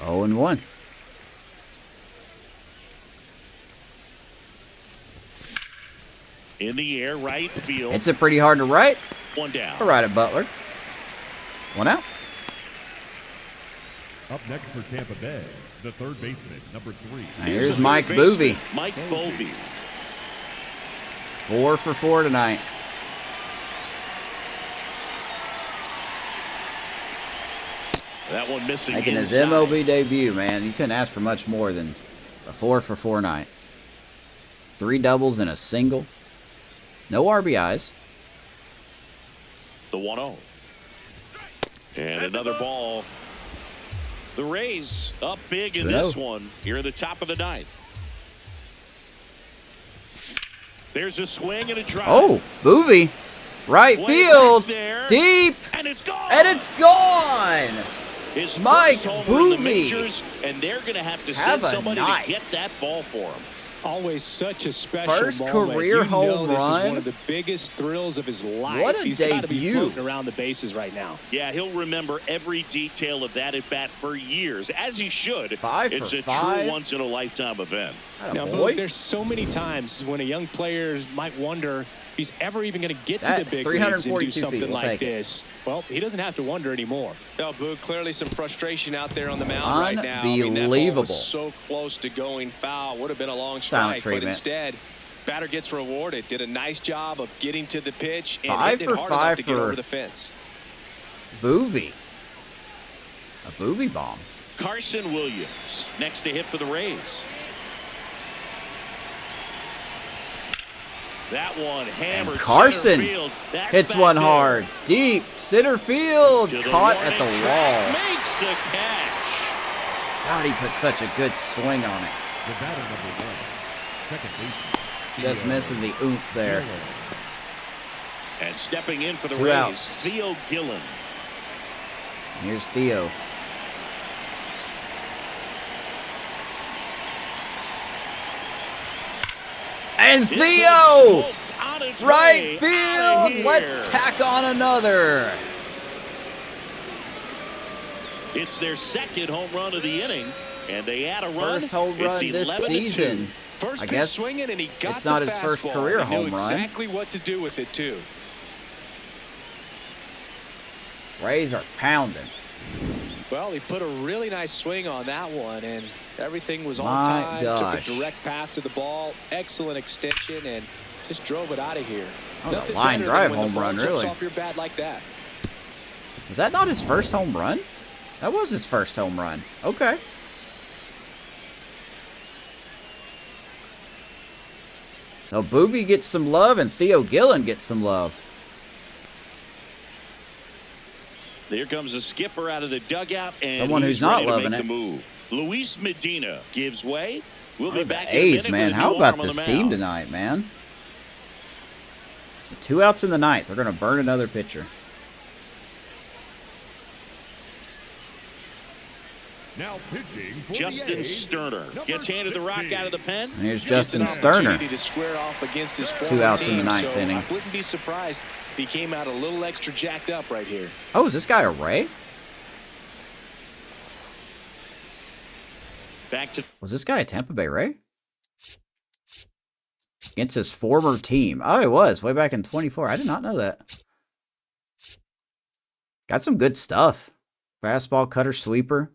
Oh, and 1. In the air, right field. It's pretty hard to right. 1 down. All right at Butler. 1 out. Up next for Tampa Bay, the third baseman, number 3. And here's the Mike third Boeve. baseman, Mike Boeve. 4 for 4 tonight. That one missing Making his inside. MLB debut, man. You couldn't ask for much more than a 4 for 4 night. 3 doubles and a single. No RBIs. The 1-0. And another ball. The Rays up big in this one. Here at the top of the 9th. There's a swing and a drive. Oh, Boeve. Right Way field. back there. Deep. And it's gone. And it's gone. His Mike first homer in the Boeve. majors, and they're going to have to Have send a somebody night. to get that ball for him. Always such a special First moment. career You home know this run. is one of the biggest thrills of his life. What a He's got to be debut. floating around the bases right now. Yeah, he'll remember every detail of that at bat for years, as he should. 5 for It's a 5. true once-in-a-lifetime event. Now, Boy. Boog, there's so many times when a young player might wonder if he's ever even going to get to That's the big leagues and do 342 feet. something We'll like take it. this. Well, he doesn't have to wonder anymore. Well, Boog, clearly some frustration out there on the mound right now. I mean, that ball Unbelievable. was so close to going foul. Would have been a long Silent strike, but treatment. instead, batter gets rewarded. Did a nice job of getting to the pitch and 5 hit for it hard 5 enough to get for over the fence. Boove. A Boove bomb. Carson Williams next to hit for the Rays. That one hammered. And Carson center field. That's hits back one there. hard. Deep. Center field. To the Caught at warning the track. wall. Makes the catch. God, he put such a good swing on it. The batter, number 1, second baseman. Just Theo missing the oomph there. Gillen. And stepping in for the 2 Rays, outs. Theo Gillen. Here's Theo. And This Theo! one's smoked on its Right way outta field! Let's here. tack on another. It's their second home run of the inning, and they add a run. First home run It's this 11-2. season. First I pitch guess swinging, and he got it's not the his first fastball. career He knew home run. exactly what to do with it, too. Rays are pounding. Well, he put a really nice swing on that one, and everything was on My time. gosh. Took a direct path to the ball. Excellent extension, and just drove it out of here. Oh, a Nothing line better drive than when home the ball run, jumps really. off your bat like that. Was that not his first home run? That was his first home run. Okay. So Boeve gets some love and Theo Gillen gets some love. Here comes the skipper out of the dugout, and Someone he's who's not ready to loving make it. the move. Luis Medina gives way. We'll be back in a A's, minute man. with a How new about arm on this the team mound. tonight, man? 2 outs in the ninth. They're going to burn another pitcher. Now pitching for Justin the A's, Sterner number gets handed the rock 60. out of the pen. And here's Gets Justin an Sterner. opportunity to square off against his 2 former outs in the team, ninth so inning. I wouldn't be surprised if he came out a little extra jacked up right here. Oh, is this guy a Ray? Back to Was this guy a Tampa Bay Ray? Against his former team. Oh, he was. Way back in 24. I did not know that. Got some good stuff. Fastball, cutter, sweeper.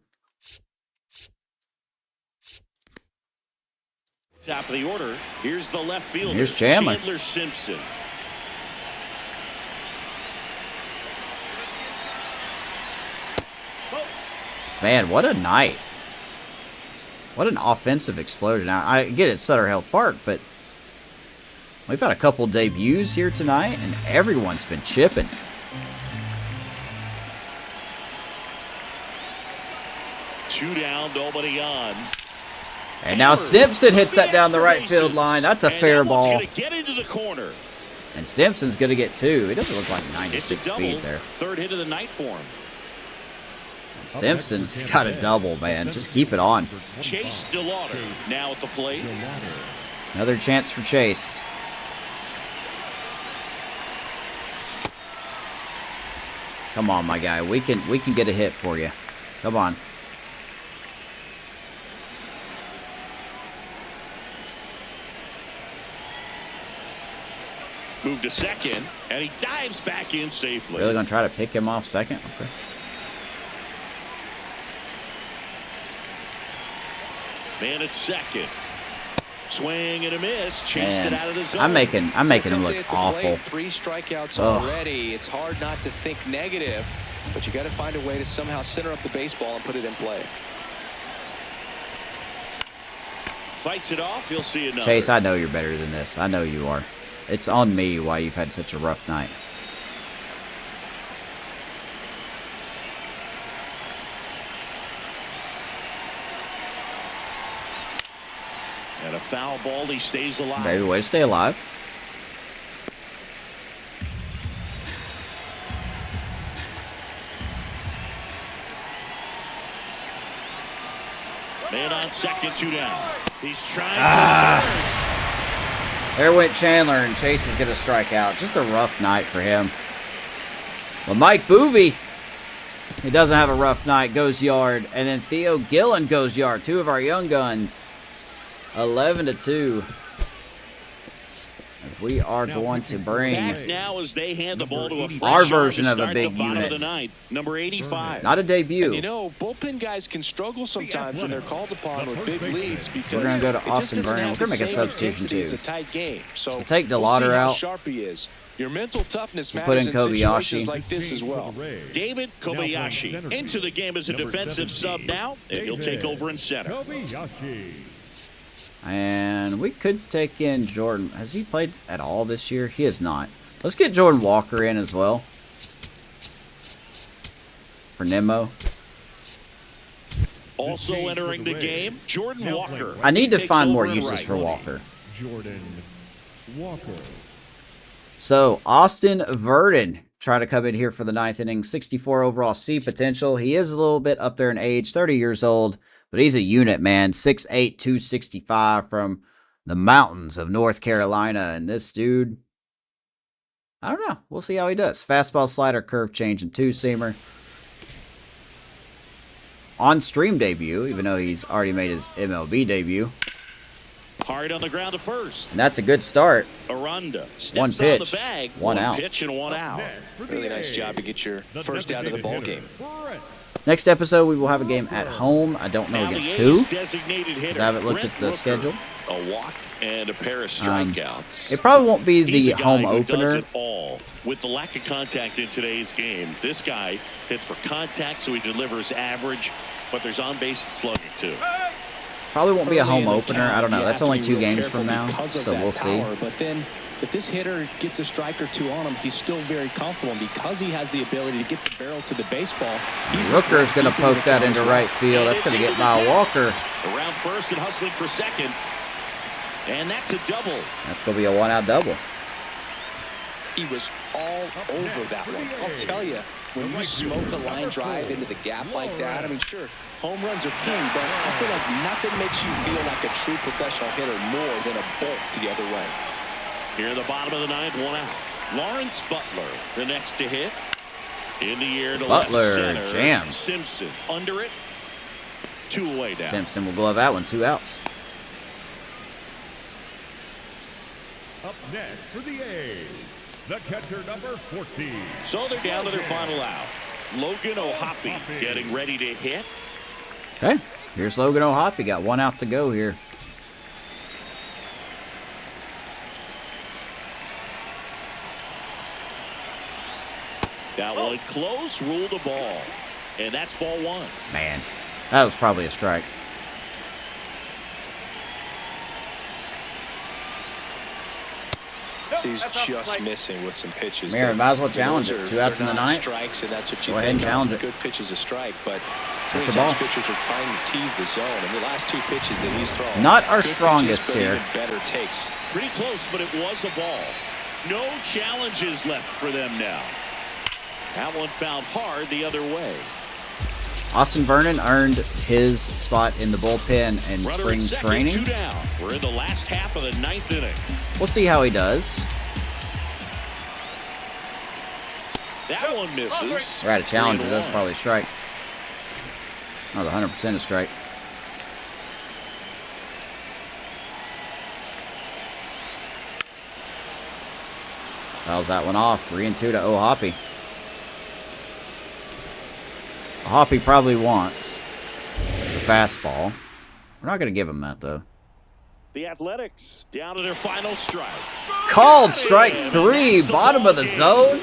top of the order. Here's the left fielder. Here's Chandler. Simpson. Man, what a night. What an offensive explosion. Now, I get it, Sutter Health Park, but we've had a couple debuts here tonight, and everyone's been chipping. Two down, nobody on. And now Simpson hits that down the right field line. That's a fair ball. Gonna get into the corner. And Simpson's going to get 2. He doesn't look like It's a 96 double. speed there. Third hit of the night for him. Simpson's got a double, man. Just keep it on. Chase DeLauder now at the plate. Another chance for Chase. Come on, my guy. We can get a hit for you. Come on. Moved to second, and he dives back in safely. Really going to try to pick him off second? Okay. Man at second. Swing and a miss. Chased Man, it out of the zone. I'm making him Tough look day at the awful. plate, 3 strikeouts Ugh. already. It's hard not to think negative, but you got to find a way to somehow center up the baseball and put it in play. Fights it off. You'll see another. Chase, I know you're better than this. I know you are. It's on me why you've had such a rough night. And a foul ball. He stays alive. Baby, way to stay alive. Man on second, 2 down. He's trying There went Chandler, and Chase is going to strike out. Just a rough night for him. Well, Mike Boeve, he doesn't have a rough night, goes yard. And then Theo Gillen goes yard. 2 of our young guns. 11-2. We are going to bring back now as they hand the ball to a fresh our arm version to of a start big the bottom of unit. the ninth. Number 85. not a And debut. you know, bullpen guys can struggle sometimes when they're called upon with big leads because We're gonna go to it just Austin doesn't Vernon. have We're gonna the make a same substitution, intensity as too. a tight game. So We'll take we'll DeLauder see how out. sharp he is. Your mental toughness We'll matters put in in situations Kobayashi. like this as well. David Kobayashi into the game as a defensive sub now, and he'll take over in center. Kobayashi. And we could take in Jordan. Has he played at all this year? He has not. Let's get Jordan Walker in as well. For Nemo. Also entering the game, Jordan Walker. I need to Takes find more over in uses right. for Walker. Jordan Walker. So, Austin Verdon trying to come in here for the 9th inning. 64 overall C potential. He is a little bit up there in age, 30 years old. But he's a unit, man. 6'8", 265 from the mountains of North Carolina. And this dude, I don't know. We'll see how he does. Fastball, slider, curve change, and two-seamer. On-stream debut, even though he's already made his MLB debut. Hard on the ground to first. And that's a good start. Aranda steps One on pitch, the bag. one out. Pitch and one out. Really nice job to get your first out of the ball game. Next episode, we will have a game at home. I don't know Now against the who. A's designated hitter, I haven't looked at the Brent schedule. Rooker, a walk and a pair of strikeouts. It probably won't be the He's a guy home who does opener. it all. With the lack of contact in today's game, this guy hits for contact, so he delivers average, but there's on-base slugging too. Probably won't be a home Early in the opener. count, I don't know. you That's have to only be 2 real games careful from now, because of so that we'll see. power. But then, if this hitter gets a strike or two on him, he's still very comfortable. And because he has the ability to get the barrel to the baseball, Rooker is going to poke that into right field. That's going to get by Walker. Around first and hustling for second. And that's a double. That's going to be a 1-out double. He was all over that one. I'll tell you, when you smoke a line drive into the gap like that, I mean, sure, home runs are king, but I feel like nothing makes you feel like a true professional hitter more than a bolt the other way. Here in the bottom of the ninth, 1 out. Lawrence Butler, the next to hit. In the air to Butler, left center. jam. Simpson under it. 2 away down. Simpson will glove that one. 2 outs. Up next for the A's, the catcher number 14. So they're down to their final out. Logan O'Hoppe getting ready to hit. Okay. Here's Logan O'Hoppe. Got 1 out to go here. That one close, ruled a ball. And that's ball 1. Man, that was probably a strike. He's just missing with some pitches. Marin, might as well challenge Those it. are- 2 outs in they're the not ninth. Strikes, and that's what you Go ahead and think. challenge it. Good pitch is a strike, but That's a sometimes ball. pitchers are trying to tease the zone. And the last 2 pitches that he's thrown, Not our good pitches, strongest but here. even better takes. Pretty close, but it was a ball. No challenges left for them now. That one fouled hard the other way. Austin Vernon earned his spot in the bullpen in Runner spring at second, training. 2 down. We're in the last half of the 9th inning. We'll see how he does. That one misses. We're at a challenger. 3-1. That's probably a strike. That was 100% a strike. Fouls that one off. 3-2 to O'Hoppe. O'Hoppe probably wants the fastball. We're not going to give him that, though. The Athletics down to their final strike. Called strike And 3, that's the bottom ball of the game. zone.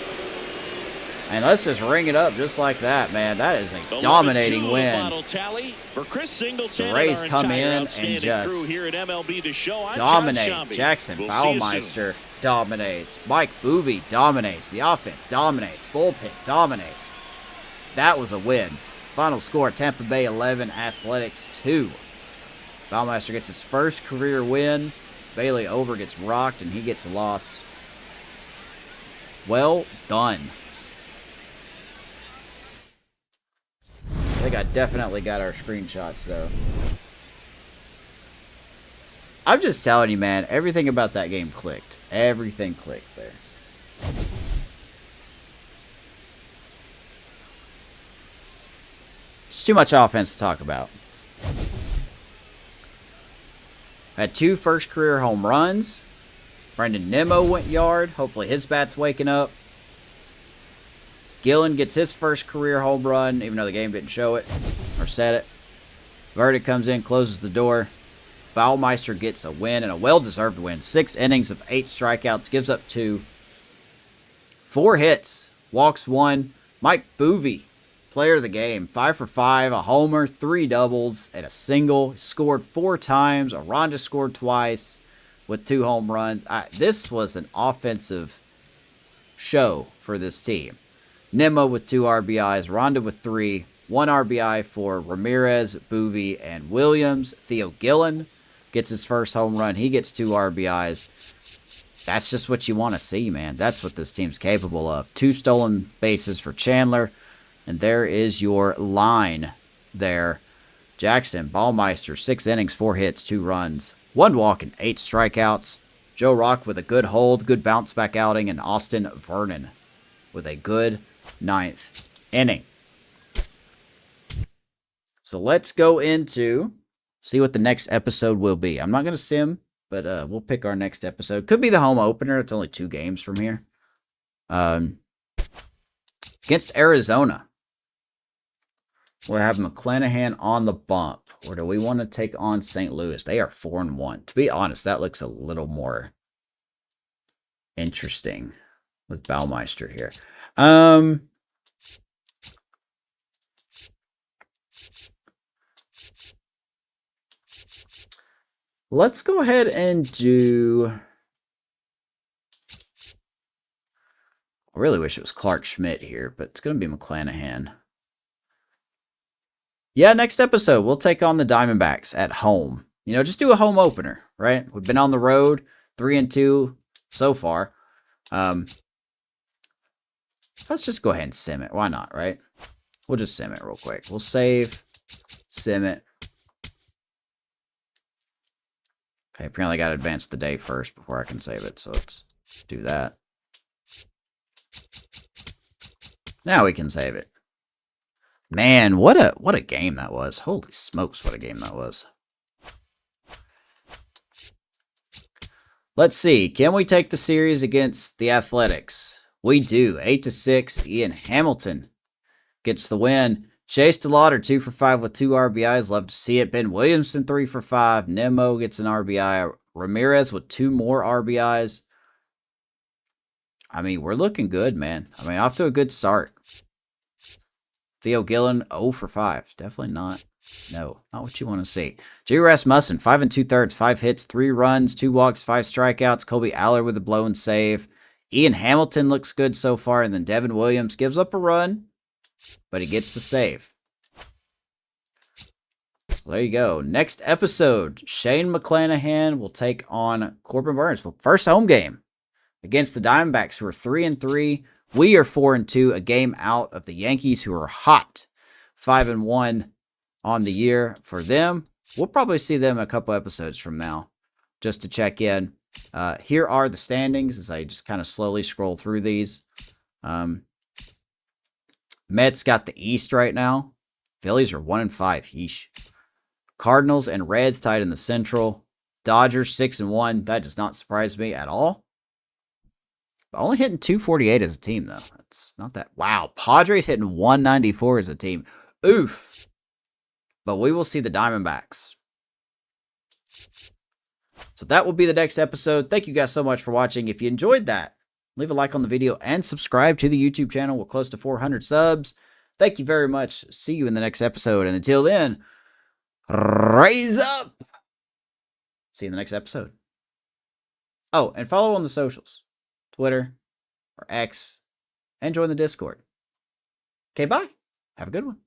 And let's just ring it up just like that, man. That is a 11-2 dominating the win. Final tally for Chris Singleton. The Rays and our come entire in and outstanding just crew here at MLB The Show. I'm John Dominate. Shambi. Jackson We'll see you soon. Baumeister dominates. Mike Boeve dominates. The offense dominates. Bullpen dominates. That was a win. Final score, Tampa Bay 11, Athletics 2. Baumeister gets his first career win. Bailey Over gets rocked, and he gets a loss. Well done. I think I definitely got our screenshots, though. I'm just telling you, man, everything about that game clicked. Everything clicked there. It's too much offense to talk about. Had 2 first career home runs. Brendan Nimmo went yard. Hopefully his bat's waking up. Gillen gets his first career home run, even though the game didn't show it or set it. Verdict comes in, closes the door. Baumeister gets a win, and a well-deserved win. 6 innings of 8 strikeouts, gives up 2. 4 hits, walks 1. Mike Boeve, player of the game, 5 for 5, a homer, 3 doubles, and a single. Scored 4 times. Aranda scored twice with 2 home runs. This was an offensive show for this team. Nimmo with 2 RBIs, Ronda with 3, 1 RBI for Ramirez, Boeve, and Williams. Theo Gillen gets his first home run. He gets 2 RBIs. That's just what you want to see, man. That's what this team's capable of. 2 stolen bases for Chandler. And there is your line there. Jackson Baumeister, 6 innings, 4 hits, 2 runs. 1 walk and 8 strikeouts. Joe Rock with a good hold, good bounce back outing, and Austin Vernon with a good 9th inning. So let's go into see what the next episode will be. I'm not going to sim, but we'll pick our next episode. Could be the home opener. It's only 2 games from here. Against Arizona. We'll have McClanahan on the bump. Or do we want to take on St. Louis? They are 4-1. To be honest, that looks a little more interesting with Baumeister here. Let's go ahead and do... I really wish it was Clark Schmidt here, but it's going to be McClanahan. Yeah, next episode, we'll take on the Diamondbacks at home. You know, just do a home opener, right? We've been on the road, 3-2 so far. Let's just go ahead and sim it. Why not, right? We'll just sim it real quick. We'll save, sim it. Okay, apparently I got to advance the day first before I can save it, so let's do that. Now we can save it. Man, what a game that was. Holy smokes, what a game that was. Let's see. Can we take the series against the Athletics? We do. 8-6. Ian Hamilton gets the win. Chase DeLauder 2 for 5 with 2 RBIs. Love to see it. Ben Williamson 3 for 5. Nemo gets an RBI. Ramirez with 2 more RBIs. I mean, we're looking good, man. I mean, off to a good start. Theo Gillen 0 for 5. Definitely not. No, not what you want to see. J. Rasmussen 5 2/3, 5 hits, 3 runs, 2 walks, 5 strikeouts. Colby Aller with a blown save. Ian Hamilton looks good so far, and then Devin Williams gives up a run, but he gets the save. So there you go. Next episode, Shane McClanahan will take on Corbin Burns. Well, first home game against the Diamondbacks, who are 3-3. We are 4-2, a game out of the Yankees, who are hot. 5-1 on the year for them. We'll probably see them a couple episodes from now just to check in. Here are the standings as I just kind of slowly scroll through these. Mets got the East right now. Phillies are 1-5. Yeesh. Cardinals and Reds tied in the Central. Dodgers 6-1. That does not surprise me at all. Only hitting 248 as a team, though. That's not that. Wow. Padres hitting 194 as a team. Oof. But we will see the Diamondbacks. So that will be the next episode. Thank you guys so much for watching. If you enjoyed that, leave a like on the video and subscribe to the YouTube channel. We're close to 400 subs. Thank you very much. See you in the next episode. And until then, raise up. See you in the next episode. Oh, and follow on the socials. Twitter or X, and join the Discord. Okay, bye. Have a good one.